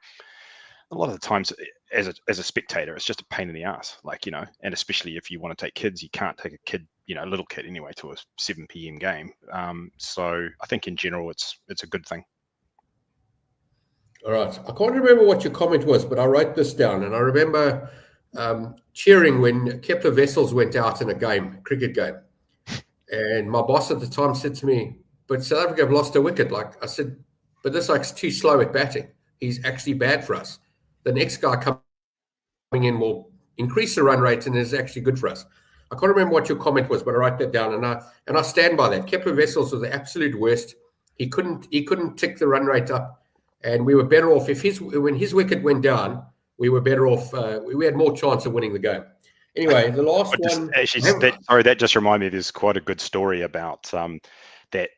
lot of the times as a spectator, it's just a pain in the ass, and especially if you want to take kids, you can't take a kid, a little kid anyway, to a 7 p.m. game. So I think in general, it's a good thing. All right. I can't remember what your comment was, but I wrote this down, and I remember cheering when Kepler Wessels went out in a cricket game. And my boss at the time said to me, but South Africa have lost a wicket. I said, but this is too slow at batting. He's actually bad for us. The next guy coming in will increase the run rate and is actually good for us. I can't remember what your comment was, but I write that down, and I stand by that. Kepler Wessels was the absolute worst. He couldn't tick the run rate up, and we were better off when his wicket went down. We were better off. We had more chance of winning the game. Anyway, the last one. Actually, that just reminded me. There's quite a good story about that.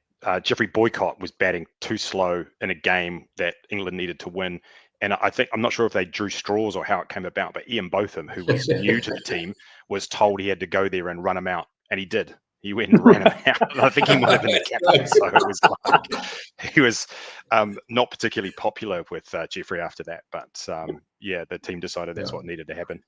Jeffrey Boycott was batting too slow in a game that England needed to win, and I'm not sure if they drew straws or how it came about. But Ian Botham, who was new to the team, was told he had to go there and run him out, and he did. He went and ran him out. And I think he might have been the captain, so it was he was not particularly popular with Jeffrey after that. But the team decided that's what needed to happen.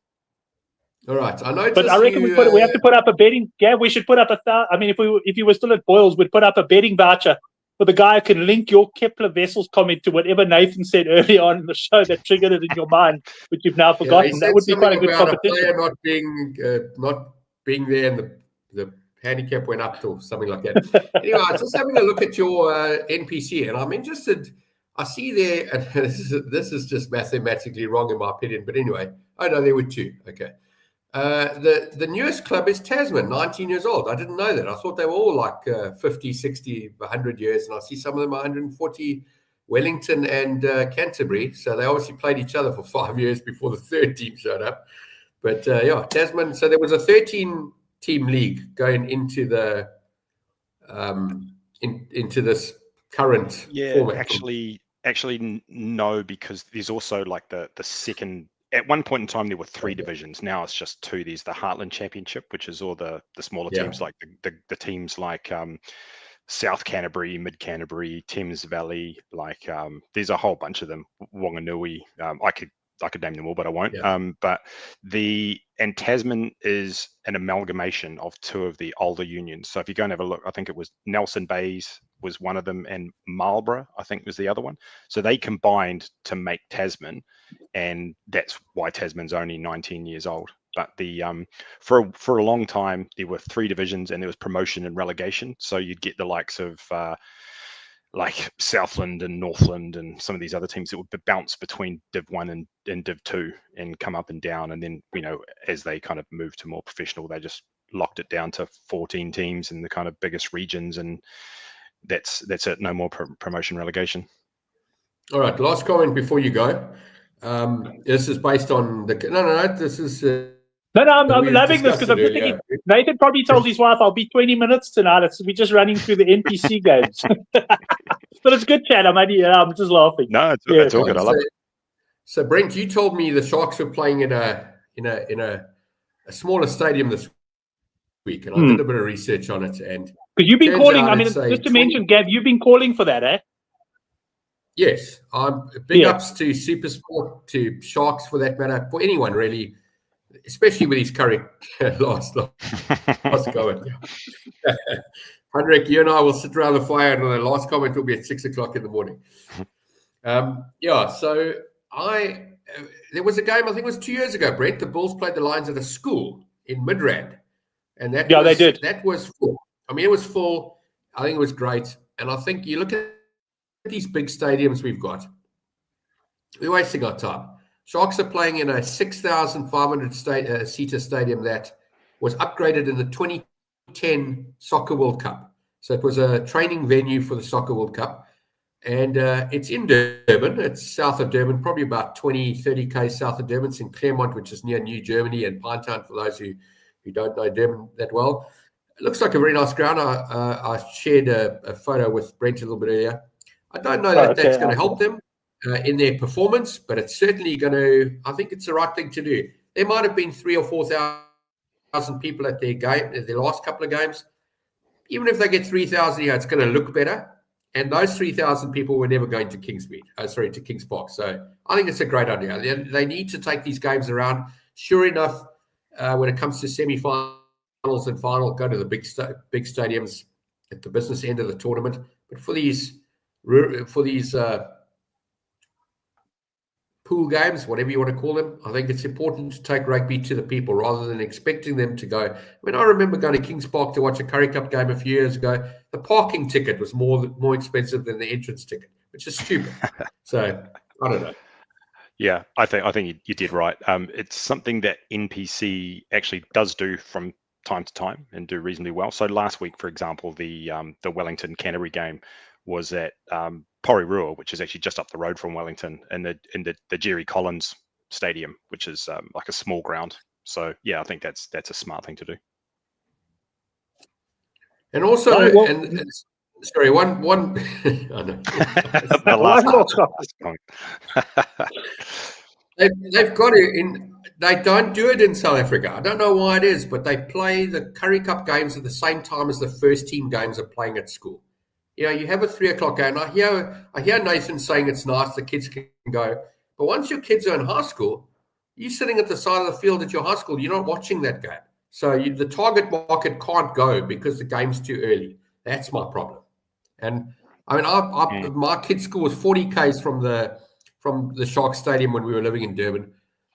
All right, I know. But I reckon we have to put up a betting. Yeah, we should put up if you were still at Boyles, we'd put up a betting voucher for the guy who can link your Kepler Wessels comment to whatever Nathan said early on in the show that triggered it in your mind, which you've now forgotten. That would be quite a good competition. A player not being there, and the handicap went up to something like that. Anyway, I was just having a look at your NPC, and I'm interested. I see there, and this is just mathematically wrong in my opinion, but anyway, there were 2. Okay. The newest club is Tasman, 19 years old. I didn't know that. I thought they were all 50, 60, 100 years, and I see some of them are 140, Wellington and Canterbury. So they obviously played each other for 5 years before the third team showed up. But Tasman. So there was a 13-team league going into the into this current format. Actually, no, because there's also the second. At one point in time, there were 3 divisions. Now it's just 2. There's the Heartland Championship, which is all the smaller teams, like the teams like South Canterbury, Mid Canterbury, Thames Valley. There's a whole bunch of them. Wanganui. I could name them all, but I won't. And Tasman is an amalgamation of 2 of the older unions. So if you go and have a look, I think it was Nelson Bays was one of them, and Marlborough, I think, was the other one. So they combined to make Tasman, and that's why Tasman's only 19 years old. But for a long time, there were 3 divisions, and there was promotion and relegation. So you'd get the likes of Southland and Northland and some of these other teams that would bounce between Div 1 and Div 2 and come up and down. And then, as they kind of moved to more professional, they just locked it down to 14 teams in the kind of biggest regions, and that's it. No more promotion relegation. All right, last comment before you go. This is based on this is I'm loving this because I'm just thinking Nathan probably told his wife, I'll be 20 minutes tonight. We're just running through the NPC games. But it's good chat. I'm just laughing. No, it's all good. I love it. So Brent, you told me the Sharks were playing in a smaller stadium this week, and I did a bit of research on it. And because you've been calling, just to mention, Gav, you've been calling for that, eh? Yes, big ups to Supersport, to Sharks for that matter, for anyone really, especially with his Currie last comment. Hendrik, you and I will sit around the fire, and the last comment will be at 6 o'clock in the morning. So there was a game, I think it was 2 years ago, Brent. The Bulls played the Lions at a school in Midrand, And that they did. That was full. I mean, it was full. I think it was great. And I think you look at these big stadiums we've got, we're wasting our time. Sharks are playing in a 6,500 seater stadium that was upgraded in the 2010 Soccer World Cup. So it was a training venue for the Soccer World Cup. And it's in Durban. It's south of Durban, probably about 20, 30 k's south of Durban. It's in Claremont, which is near New Germany, and Pinetown, for those who don't know Durban that well. It looks like a very nice ground. I shared a photo with Brent a little bit earlier. I don't know that that's going to help them in their performance, but it's certainly going to, I think it's the right thing to do. There might have been 3,000 or 4,000 people at their last couple of games. Even if they get 3,000 here, it's going to look better. And those 3,000 people were never going to to Kings Park. So I think it's a great idea. They need to take these games around. Sure enough, when it comes to semi-finals and final, go to the big stadiums at the business end of the tournament. But for these pool games, whatever you want to call them, I think it's important to take rugby to the people rather than expecting them to go. I mean, I remember going to Kings Park to watch a Currie Cup game a few years ago. The parking ticket was more expensive than the entrance ticket, which is stupid. So I don't know. Yeah, I think you did right. It's something that NPC actually does do from time to time and do reasonably well. So last week, for example, the Wellington Canterbury game was at Porirua, which is actually just up the road from Wellington, in the Jerry Collins Stadium, which is like a small ground. So yeah, I think that's a smart thing to do. And also, sorry, one. I know. The last point. They've got it. They don't do it in South Africa. I don't know why it is, but they play the Currie Cup games at the same time as the first team games are playing at school. You know, you have a 3:00 game. I hear Nathan saying it's nice the kids can go, but once your kids are in high school, you're sitting at the side of the field at your high school. You're not watching that game, so the target market can't go because the game's too early. That's my problem. And I mean, my kids' school was 40 k's from the Sharks Stadium when we were living in Durban.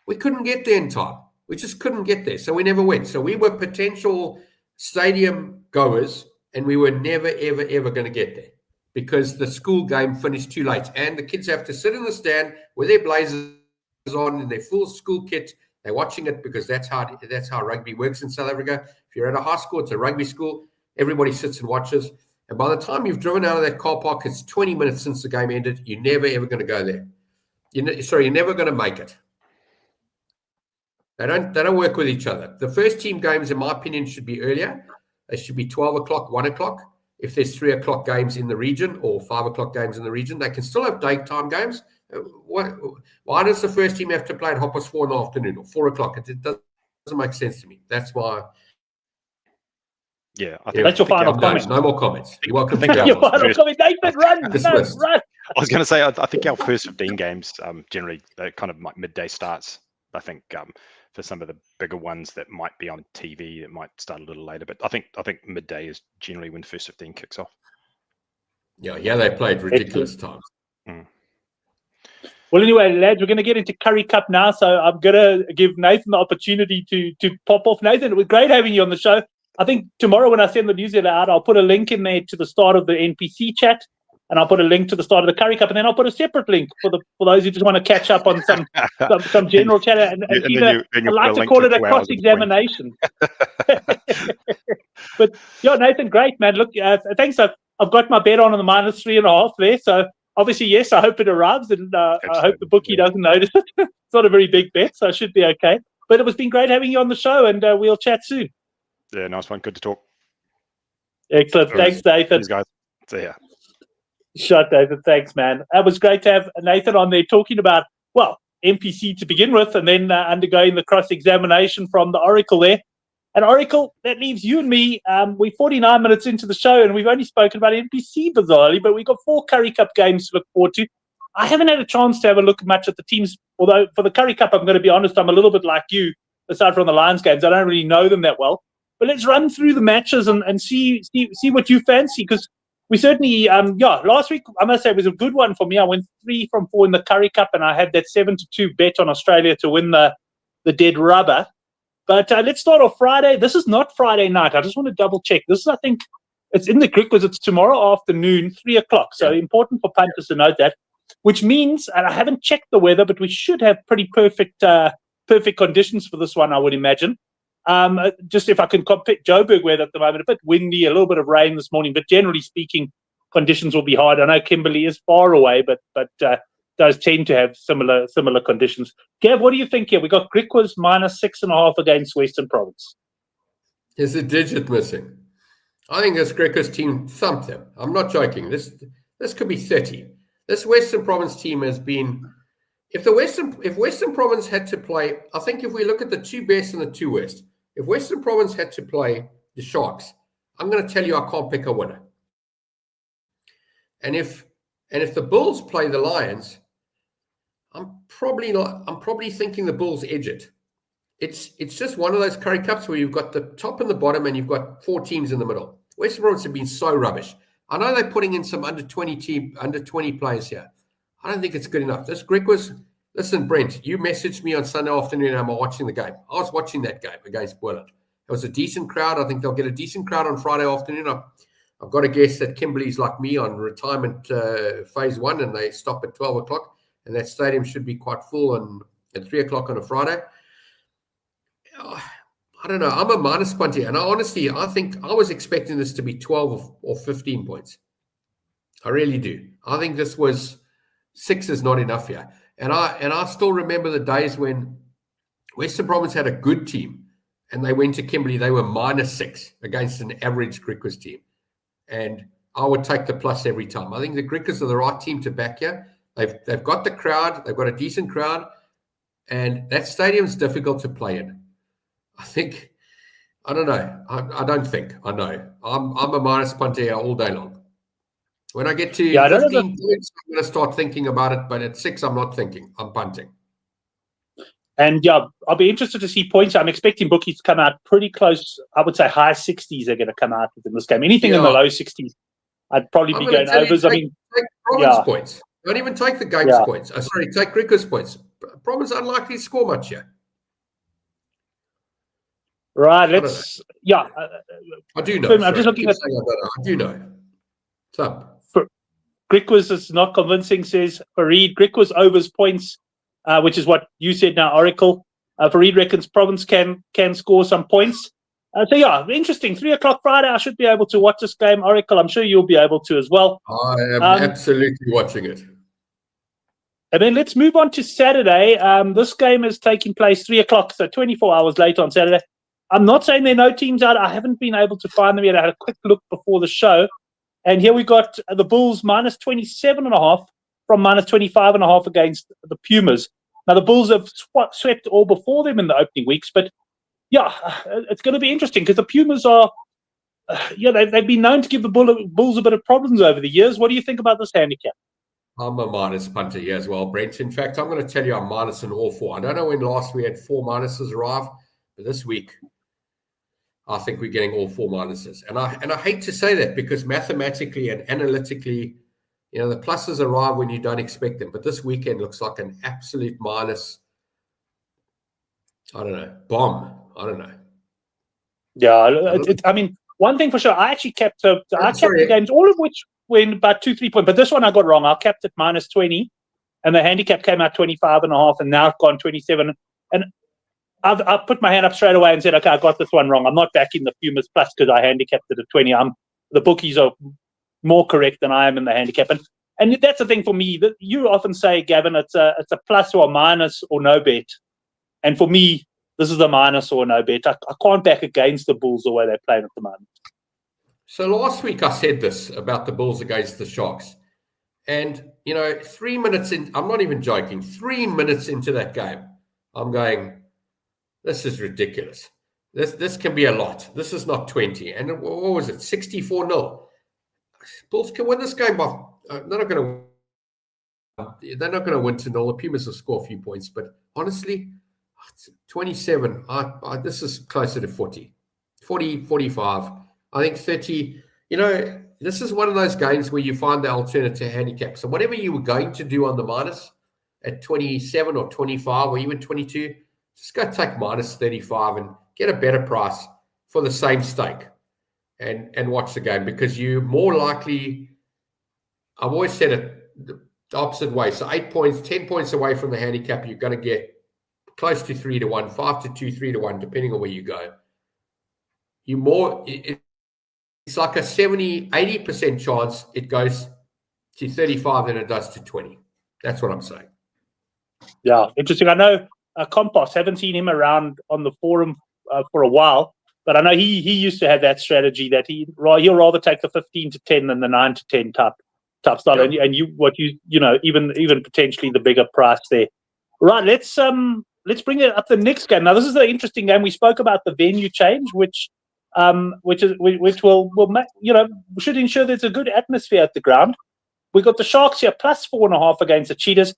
We couldn't get there in time. We just couldn't get there, so we never went. So we were potential stadium goers. And we were never, ever, ever going to get there because the school game finished too late. And the kids have to sit in the stand with their blazers on in their full school kit. They're watching it because that's how rugby works in South Africa. If you're at a high school, it's a rugby school. Everybody sits and watches. And by the time you've driven out of that car park, it's 20 minutes since the game ended. You're never, ever going to go there. You're never going to make it. They don't work with each other. The first team games, in my opinion, should be earlier. They should be 12 o'clock, 1 o'clock. If there's 3 o'clock games in the region or 5 o'clock games in the region, they can still have daytime games. Why does the first team have to play at 4:30 in the afternoon or 4 o'clock? It doesn't make sense to me. That's why. Yeah, that's your final comment. No more comments. You're welcome. Your final comment. Nathan, run. I was going to say, I think our first 15 games generally kind of midday starts. I think for some of the bigger ones that might be on TV, it might start a little later. But I think midday is generally when the first 15 kicks off. Yeah, they played ridiculous times. Mm. Well, anyway, lads, we're going to get into Currie Cup now, so I'm going to give Nathan the opportunity to pop off. Nathan, it was great having you on the show. I think tomorrow when I send the newsletter out, I'll put a link in there to the start of the NPC chat, and I'll put a link to the start of the Currie Cup, and then I'll put a separate link for those who just want to catch up on some general chat. And I like to call it a cross-examination. But yeah, Nathan, great, man. Look, thanks. I've got my bet on the -3.5 there, so obviously, yes, I hope it arrives, and I hope the bookie doesn't notice it. It's not a very big bet, so I should be okay. But it was been great having you on the show, and we'll chat soon. Yeah, nice one. Good to talk. Excellent. Thanks, Nathan. Thanks, guys. See ya. Shot, Nathan. Thanks, man. It was great to have Nathan on there talking about, well, NPC to begin with, and then undergoing the cross-examination from the Oracle there. And Oracle, that leaves you and me. We're 49 minutes into the show, and we've only spoken about NPC bizarrely, but we've got 4 Currie Cup games to look forward to. I haven't had a chance to have a look much at the teams, although for the Currie Cup, I'm going to be honest, I'm a little bit like you, aside from the Lions games. I don't really know them that well. But let's run through the matches and see what you fancy, because we certainly, last week, I must say, it was a good one for me. I went 3 from 4 in the Currie Cup, and I had that 7-2 bet on Australia to win the dead rubber. But let's start off Friday. This is not Friday night. I just want to double check. This is, I think, it's in the Greek because it's tomorrow afternoon, 3 o'clock. So important for punters to note that, which means, and I haven't checked the weather, but we should have pretty perfect conditions for this one, I would imagine. Just if I can compare Joburg weather at the moment, a bit windy, a little bit of rain this morning, but generally speaking, conditions will be hard. I know Kimberley is far away, but does tend to have similar conditions. Gav, what do you think here? We got Griquas -6.5 against Western Province. There's a digit missing. I think this Griquas team thumped them. I'm not joking. This could be 30. This Western Province team has been. If Western Province had to play, I think if we look at the two best and the two worst, if Western Province had to play the Sharks, I'm going to tell you I can't pick a winner. And if the Bulls play the Lions, I'm probably thinking the Bulls edge it. It's just one of those Currie Cups where you've got the top and the bottom and you've got 4 teams in the middle. Western Province have been so rubbish. I know they're putting in some under 20 players here. I don't think it's good enough. This Griquas, listen, Brent, you messaged me on Sunday afternoon. I'm watching the game. I was watching that game against Boland. It was a decent crowd. I think they'll get a decent crowd on Friday afternoon. I've got to guess that Kimberley's like me on retirement phase 1, and they stop at 12 o'clock. And that stadium should be quite full at 3 o'clock on a Friday. I don't know. I'm a minus punter. And I think I was expecting this to be 12 or 15 points. I really do. I think this was 6 is not enough here. And I still remember the days when Western Province had a good team and they went to Kimberley. They were -6 against an average Griquas team. And I would take the plus every time. I think the Griquas are the right team to back here. They've got the crowd. They've got a decent crowd. And that stadium's difficult to play in. I don't know. I don't think. I know. I'm a minus punter here all day long. When I get to 15 points, I'm going to start thinking about it. But at 6, I'm not thinking. I'm punting. And yeah, I'll be interested to see points. I'm expecting bookies to come out pretty close. I would say high 60s are going to come out in this game. Anything in the low 60s, I'd probably be going overs. Take Province points. Don't even take the Gates points. Take Griquas points. Province unlikely to score much here. Right, let's. I do know. I'm just looking at. I do know. So, Griquas is not convincing, says Fareed. Griquas overs points, which is what you said now, Oracle. Fareed reckons Province can score some points. Interesting. 3 o'clock Friday, I should be able to watch this game. Oracle, I'm sure you'll be able to as well. I am absolutely watching it. And then let's move on to Saturday. This game is taking place 3 o'clock, so 24 hours later on Saturday. I'm not saying there are no teams out. I haven't been able to find them yet. I had a quick look before the show. And here we got the Bulls -27.5 from -25.5 against the Pumas. Now, the Bulls have swept all before them in the opening weeks. But, it's going to be interesting because the Pumas are, they've been known to give the Bulls a bit of problems over the years. What do you think about this handicap? I'm a minus punter here as well, Brent. In fact, I'm going to tell you I'm minus in all 4. I don't know when last we had 4 minuses arrive, but this week, I think we're getting all 4 minuses. And I hate to say that because mathematically and analytically, the pluses arrive when you don't expect them. But this weekend looks like an absolute minus, I don't know, bomb. I don't know. Yeah, one thing for sure, I actually kept the games, all of which went about 2-3 points. But this one I got wrong. I kept it -20, and the handicap came out 25.5, and now it's gone 27. And I put my hand up straight away and said, okay, I got this one wrong. I'm not backing the Pumas plus because I handicapped it at 20. The bookies are more correct than I am in the handicap. And that's the thing for me. That you often say, Gavin, it's a plus or a minus or no bet. And for me, this is a minus or no bet. I can't back against the Bulls the way they're playing at the moment. So last week I said this about the Bulls against the Sharks. And, 3 minutes in, I'm not even joking, 3 minutes into that game, I'm going, this is ridiculous. This can be a lot. This is not 20. And what was it? 64-0. Bulls can win this game by. They're not going to win 2-0. The Pumas will score a few points, but honestly, 27. This is closer to 40, 45. I think 30. This is one of those games where you find the alternative handicap. So whatever you were going to do on the minus at 27 or 25 or even 22. just go take minus 35 and get a better price for the same stake and watch the game, because you're more likely, I've always said it the opposite way. So 8 points, 10 points away from the handicap, you're going to get close to 3-1, 5-2, 3-1, depending on where you go. It's like a 70, 80% chance it goes to 35 than it does to 20. That's what I'm saying. Yeah, interesting. I know Compost, haven't seen him around on the forum for a while, but I know he used to have that strategy that he'll rather take the 15-10 than the 9-10 type style. Yeah. And even potentially the bigger price there. Right, let's bring it up the next game. Now, this is an interesting game. We spoke about the venue change, which will make, should ensure there's a good atmosphere at the ground. We got the Sharks here plus 4.5 against the Cheetahs.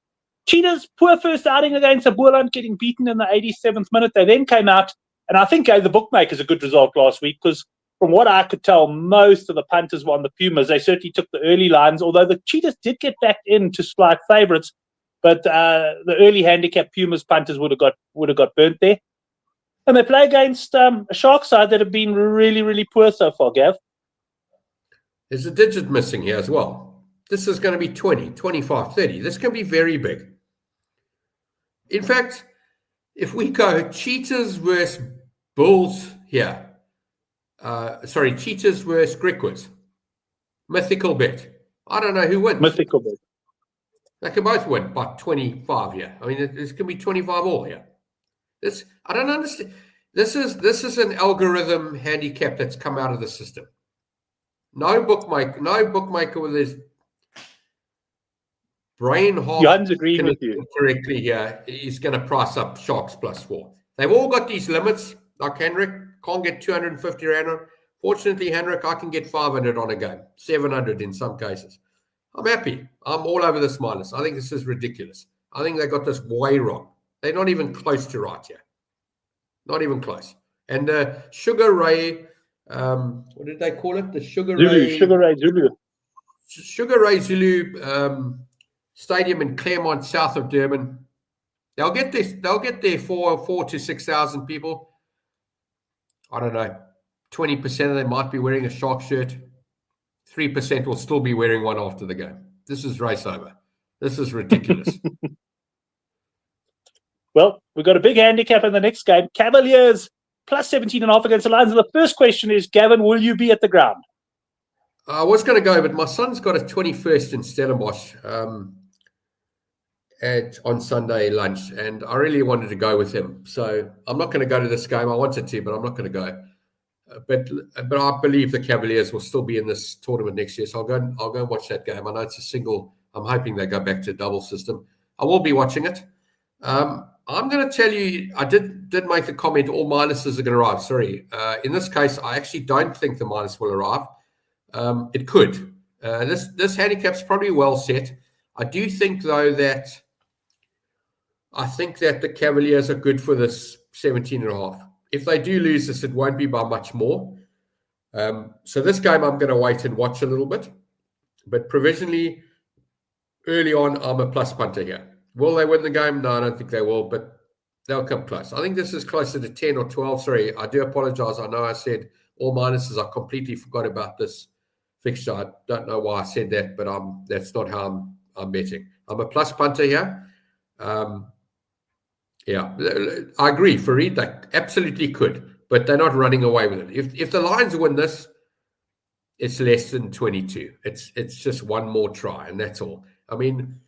Cheetahs, poor first outing against the Boerland, getting beaten in the 87th minute. They then came out and I think gave the bookmakers a good result last week, because from what I could tell, most of the punters were on the Pumas. They certainly took the early lines, although the Cheetahs did get back into slight favourites. But the early handicap Pumas punters would have got burnt there. And they play against a Shark side that have been really, really poor so far, Gav. There's a digit missing here as well. This is going to be 20, 25, 30. This can be very big. In fact, if we go Cheetahs versus Bulls here, Cheetahs versus Griquas, mythical bet. I don't know who wins. Mythical bet. They can both win by 25 here. I mean, this can be 25 all here. I don't understand. This is an algorithm handicap that's come out of the system. No bookmaker with his brain half Johan's agreeing with you correctly here is going to price up Sharks plus 4. They've all got these limits. Like Henrik can't get 250 rand on. Fortunately, Henrik, I can get 500 on a game, 700 in some cases. I'm happy. I'm all over this minus. I think this is ridiculous. I think they got this way wrong. They're not even close to right here. Not even close. And Sugar Ray, what did they call it? The Sugar Ray Zulu Stadium in Claremont, south of Durban. They'll get this. They'll get there for 4,000 to 6,000 people. I don't know. 20% of them might be wearing a Shark shirt. 3% will still be wearing one after the game. This is race over. This is ridiculous. Well, we've got a big handicap in the next game. Cavaliers plus 17.5 against the Lions. And the first question is, Gavin, will you be at the ground? I was going to go, but my son's got a 21st in Stellenbosch on Sunday lunch, and I really wanted to go with him. So I'm not going to go to this game. I wanted to, but I'm not going to go. But I believe the Cavaliers will still be in this tournament next year. So I'll go and watch that game. I know it's a single. I'm hoping they go back to a double system. I will be watching it. I'm going to tell you, I did make the comment, all minuses are going to arrive. Sorry. In this case, I actually don't think the minus will arrive. It could. This handicap's probably well set. I do think, though, that the Cavaliers are good for this 17.5. If they do lose this, it won't be by much more. So this game, I'm going to wait and watch a little bit. But provisionally, early on, I'm a plus punter here. Will they win the game? No, I don't think they will, but they'll come close. I think this is closer to 10 or 12. Sorry, I do apologize. I know I said all minuses. I completely forgot about this fixture. I don't know why I said that, but that's not how I'm betting. I'm a plus punter here. Yeah, I agree. Fareed, they absolutely could, but they're not running away with it. If the Lions win this, it's less than 22. It's just one more try, and that's all. I mean,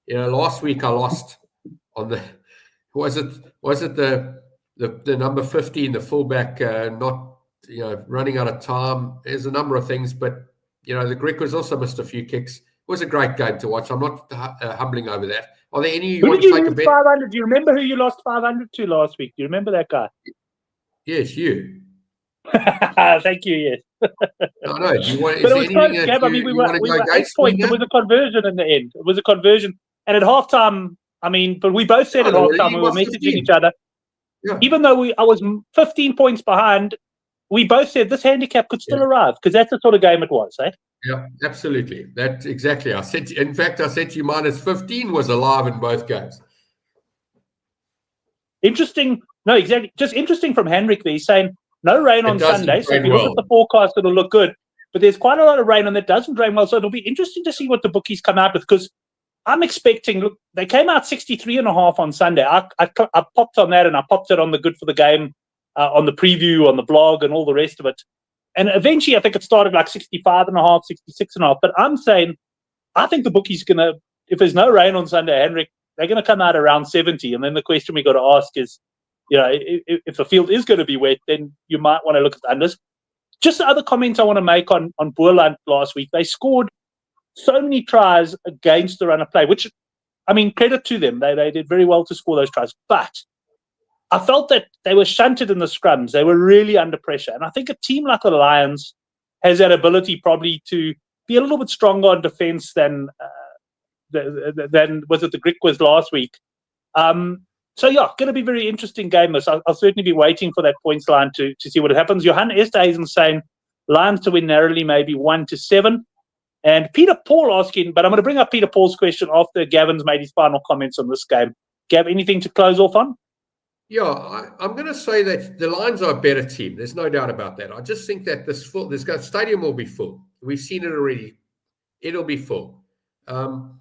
last week I lost on the was it the number 15, the fullback, not running out of time. There's a number of things, but the Griquas also missed a few kicks. It was a great game to watch. I'm not humbling over that. Are there any you want to take a bet? 500? Do you remember who you lost 500 to last week? Do you remember that guy? Yes, you. Thank you. Yes. I know. Do you want? But it was close, Gab. I mean, we were 8 points. It was a conversion in the end. It was a conversion, and at halftime, but we both said at halftime we were messaging each other. Yeah. Even though I was 15 points behind, we both said this handicap could still arrive, because that's the sort of game it was, eh? Yeah, absolutely. That exactly. I said to you minus 15 was alive in both games. Interesting. No, exactly. Just interesting from Henrik there. He's saying no rain on Sunday. So if you look at the forecast, it'll look good. But there's quite a lot of rain on that doesn't drain well. So it'll be interesting to see what the bookies come out with, because I'm expecting, look, they came out 63.5 on Sunday. I popped on that, and I popped it on the Good for the Game, on the preview, on the blog, and all the rest of it. And eventually, I think it started like 65.5, 66.5. But I'm saying, I think the bookies going to, if there's no rain on Sunday, Henrik, they're going to come out around 70. And then the question we got to ask is, if the field is going to be wet, then you might want to look at the unders. Just the other comment I want to make on Boerland last week. They scored so many tries against the run of play, which, I mean, credit to them. They did very well to score those tries. But I felt that they were shunted in the scrums. They were really under pressure. And I think a team like the Lions has that ability probably to be a little bit stronger on defense than was it the Griquas last week. So, yeah, going to be a very interesting game. This. I'll certainly be waiting for that points line to see what happens. Johan Esthuizen saying Lions to win narrowly, maybe 1-7. And Peter Paul asking, but I'm going to bring up Peter Paul's question after Gavin's made his final comments on this game. Gav, anything to close off on? Yeah, I'm going to say that the Lions are a better team. There's no doubt about that. I just think that this stadium will be full. We've seen it already. It'll be full. And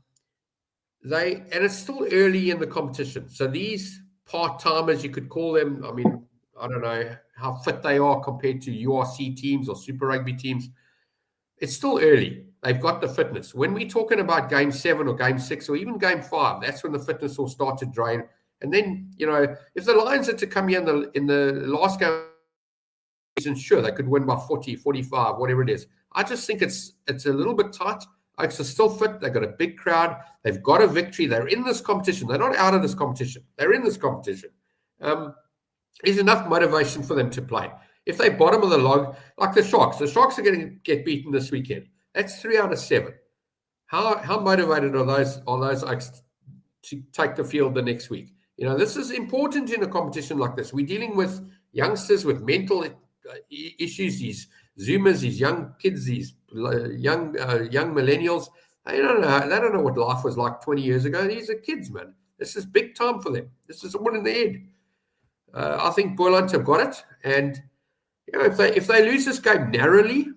it's still early in the competition. So these part-timers, you could call them, I mean, I don't know how fit they are compared to URC teams or Super Rugby teams. It's still early. They've got the fitness. When we're talking about game 7 or game 6 or even game 5, that's when the fitness will start to drain. And then, if the Lions are to come here in the last game, sure, they could win by 40, 45, whatever it is. I just think it's a little bit tight. Oaks are still fit. They've got a big crowd. They've got a victory. They're in this competition. They're not out of this competition. They're in this competition. There's enough motivation for them to play. If they bottom of the log, like the Sharks are going to get beaten this weekend. That's 3 out of 7. How motivated are those Oaks to take the field the next week? This is important in a competition like this. We're dealing with youngsters with mental issues, these Zoomers, these young kids, these young millennials. They don't know what life was like 20 years ago. These are kids, man. This is big time for them. This is all in the head. I think Boerland have got it, and if they lose this game narrowly,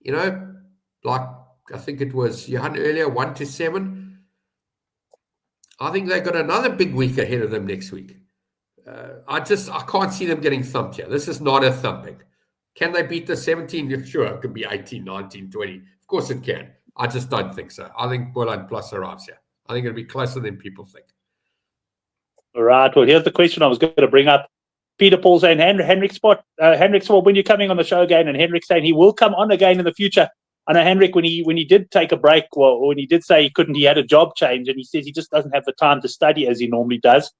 like I think it was Johan earlier, 1-7. I think they've got another big week ahead of them next week. I can't see them getting thumped here. This is not a thumping. Can they beat the 17? Sure, it could be 18, 19, 20. Of course it can. I just don't think so. I think Boerland plus arrives here. I think it'll be closer than people think. All right. Well, here's the question I was going to bring up. Peter Paul saying, Henrik Spot, when you're coming on the show again, and Henrik saying he will come on again in the future. I know Henrik, when he did take a break, when he did say he couldn't, he had a job change, and he says he just doesn't have the time to study as he normally does.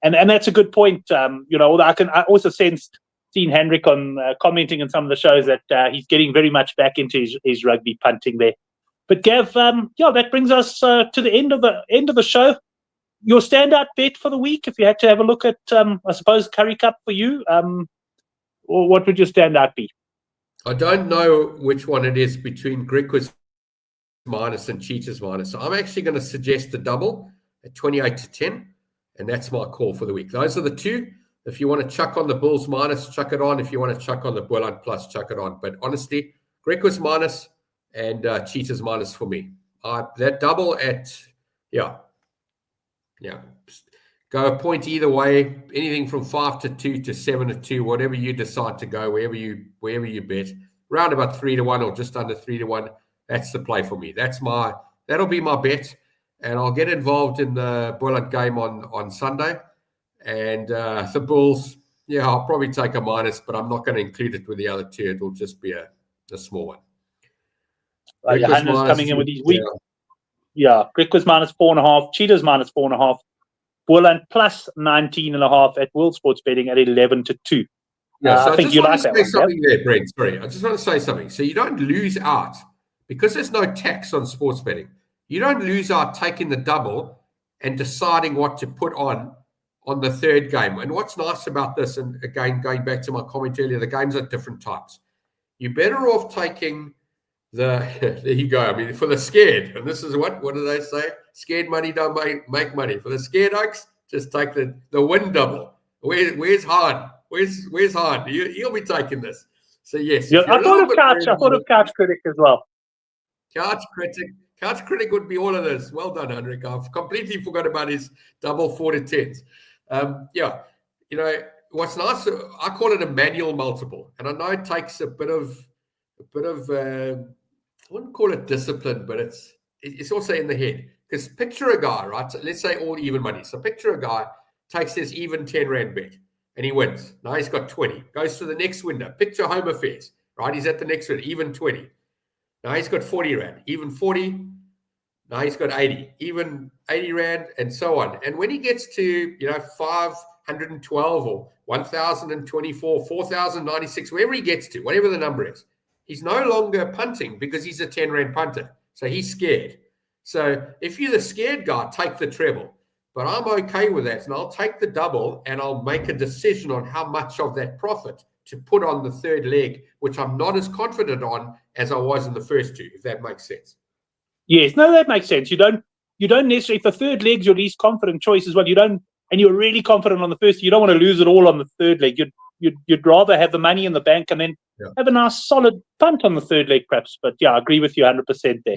And that's a good point. I also seen Henrik on commenting on some of the shows that he's getting very much back into his rugby punting there. But Gav, that brings us to the end of the show. Your standout bet for the week, if you had to have a look at, I suppose, Currie Cup for you, or what would your standout be? I don't know which one it is between Griquas minus and Cheetahs minus. So I'm actually going to suggest the double at 28-10, and that's my call for the week. Those are the two. If you want to chuck on the Bulls minus, chuck it on. If you want to chuck on the Boerland plus, chuck it on. But honestly, Griquas minus and Cheetahs minus for me. That double at, yeah. Go a point either way, anything from 5-2 to 7-2, whatever you decide to go, wherever you bet. Round about 3-1 or just under 3-1. That's the play for me. That'll be my bet, and I'll get involved in the Boerland game on Sunday. And the Bulls, I'll probably take a minus, but I'm not going to include it with the other two. It'll just be a small one. Johannes coming in with his week. Yeah, Griquas minus 4.5, Cheetahs minus 4.5, Boerland plus 19.5 at World Sports Betting at 11-2. Yeah, so I think you like that one. Something there, Brent. Sorry, I just want to say something. So you don't lose out because there's no tax on sports betting. You don't lose out taking the double and deciding what to put on the third game. And what's nice about this, and again, going back to my comment earlier, the games are different types. You're better off taking there you go. I mean, for the scared, and this is what do they say? Scared money don't make money. For the scared Oaks, Just take the win double. Where's Hard? Where's Hard? He'll be taking this. So yes, yeah, I thought of Couch Critic as well. Couch Critic would be all of this. Well done, Henrik. I've completely forgot about his double 4 to 10s. Yeah, you know what's nice. I call it a manual multiple, and I know it takes a bit of I wouldn't call it discipline, but it's also in the head. Because picture a guy, right? So let's say all even money. So picture a guy takes this even 10 Rand bet and he wins. Now he's got 20. Goes to the next window. Picture Home Affairs, right? He's at the next window, even 20. Now he's got 40 Rand, even 40. Now he's got 80, even 80 Rand, and so on. And when he gets to, 512 or 1,024, 4,096, wherever he gets to, whatever the number is, he's no longer punting because he's a 10 Rand punter. So he's scared. So if you're the scared guy, take the treble. But I'm okay with that. And I'll take the double and I'll make a decision on how much of that profit to put on the third leg, which I'm not as confident on as I was in the first two, if that makes sense. Yes, no, that makes sense. You don't necessarily, if the third leg's your least confident choice as well, and you're really confident on the first, you don't want to lose it all on the third leg. You'd rather have the money in the bank and then have a nice solid punt on the third leg perhaps. But yeah, I agree with you 100% there.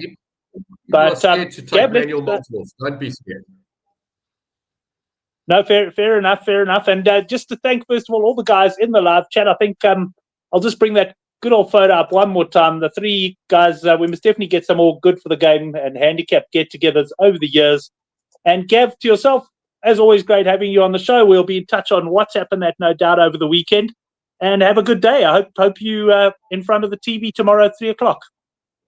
But scared to take manual multiples. Don't be scared. No, fair enough. And just to thank, first of all the guys in the live chat. I think I'll just bring that good old photo up one more time. The three guys, we must definitely get some more good for the game and handicap get-togethers over the years. And Gav, to yourself, as always, great having you on the show. We'll be in touch on WhatsApp and that, no doubt, over the weekend. And have a good day. I hope you in front of the TV tomorrow at 3:00.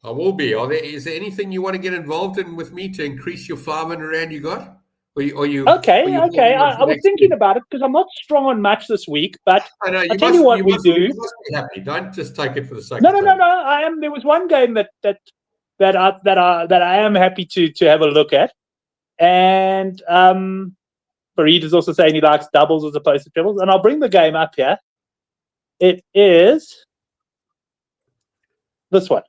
I will be. Is there anything you want to get involved in with me to increase your 500 Rand you got? Okay. I was thinking about it because I'm not strong on much this week, but I'll tell you what we do. You must be happy. Don't just take it for the sake of it. No. I am. There was one game that I am happy to have a look at, and Fareed is also saying he likes doubles as opposed to triples, and I'll bring the game up here. It is this one.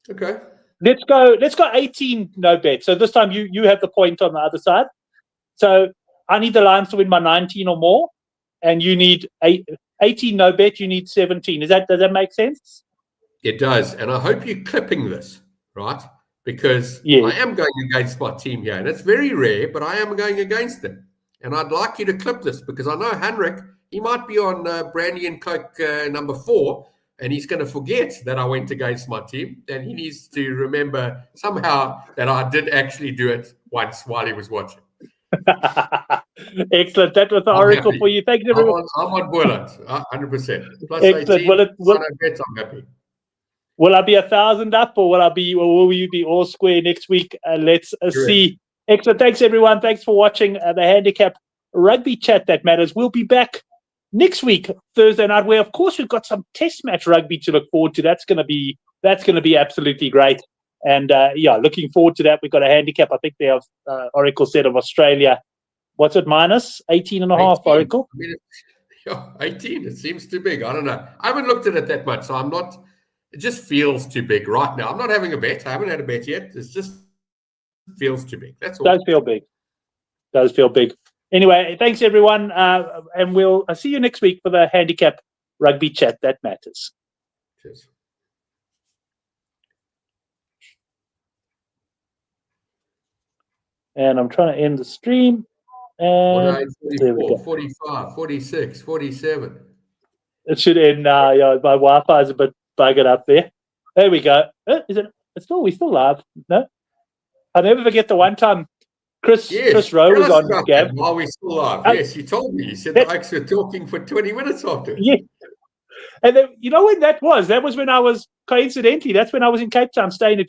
Okay. Let's go 18 no bet. So this time you have the point on the other side. So I need the Lions to win by 19 or more, and you need 18 no bet. You need 17. Does that make sense? It does, and I hope you're clipping this, right? Because I am going against my team here, and it's very rare, but I am going against them. And I'd like you to clip this because I know Henrik, he might be on Brandy and Coke number 4. And he's going to forget that I went against my team. And he needs to remember somehow that I did actually do it once while he was watching. Excellent. That was the oracle for you. Thank you, everyone. I'm on board, 100%. Plus excellent. 18, I'm happy. Will I be 1,000 up or will you be all square next week? Let's see. Excellent. Thanks, everyone. Thanks for watching the Handicap Rugby Chat That Matters. We'll be back next week, Thursday night, where of course we've got some test match rugby to look forward to. That's going to be absolutely great. And looking forward to that. We've got a handicap. I think they have Oracle said of Australia. What's it, minus 18.5, Oracle? 18. It seems too big. I don't know. I haven't looked at it that much, so I'm not. It just feels too big right now. I'm not having a bet. I haven't had a bet yet. It just feels too big. That's all. Does feel big. Anyway, thanks, everyone. And we'll see you next week for the Handicap Rugby Chat That Matters. Cheers. And I'm trying to end the stream. And 44, 45, 46, 47. It should end now. My Wi-Fi is a bit buggered up there. There we go. We still live? No? I'll never forget the one time Chris Rowe was on Gab. While we still live. Yes, he told me. He said the Oaks were talking for 20 minutes after. Yeah. And then, you know when that was? That was when I was, coincidentally, that's when I was in Cape Town staying at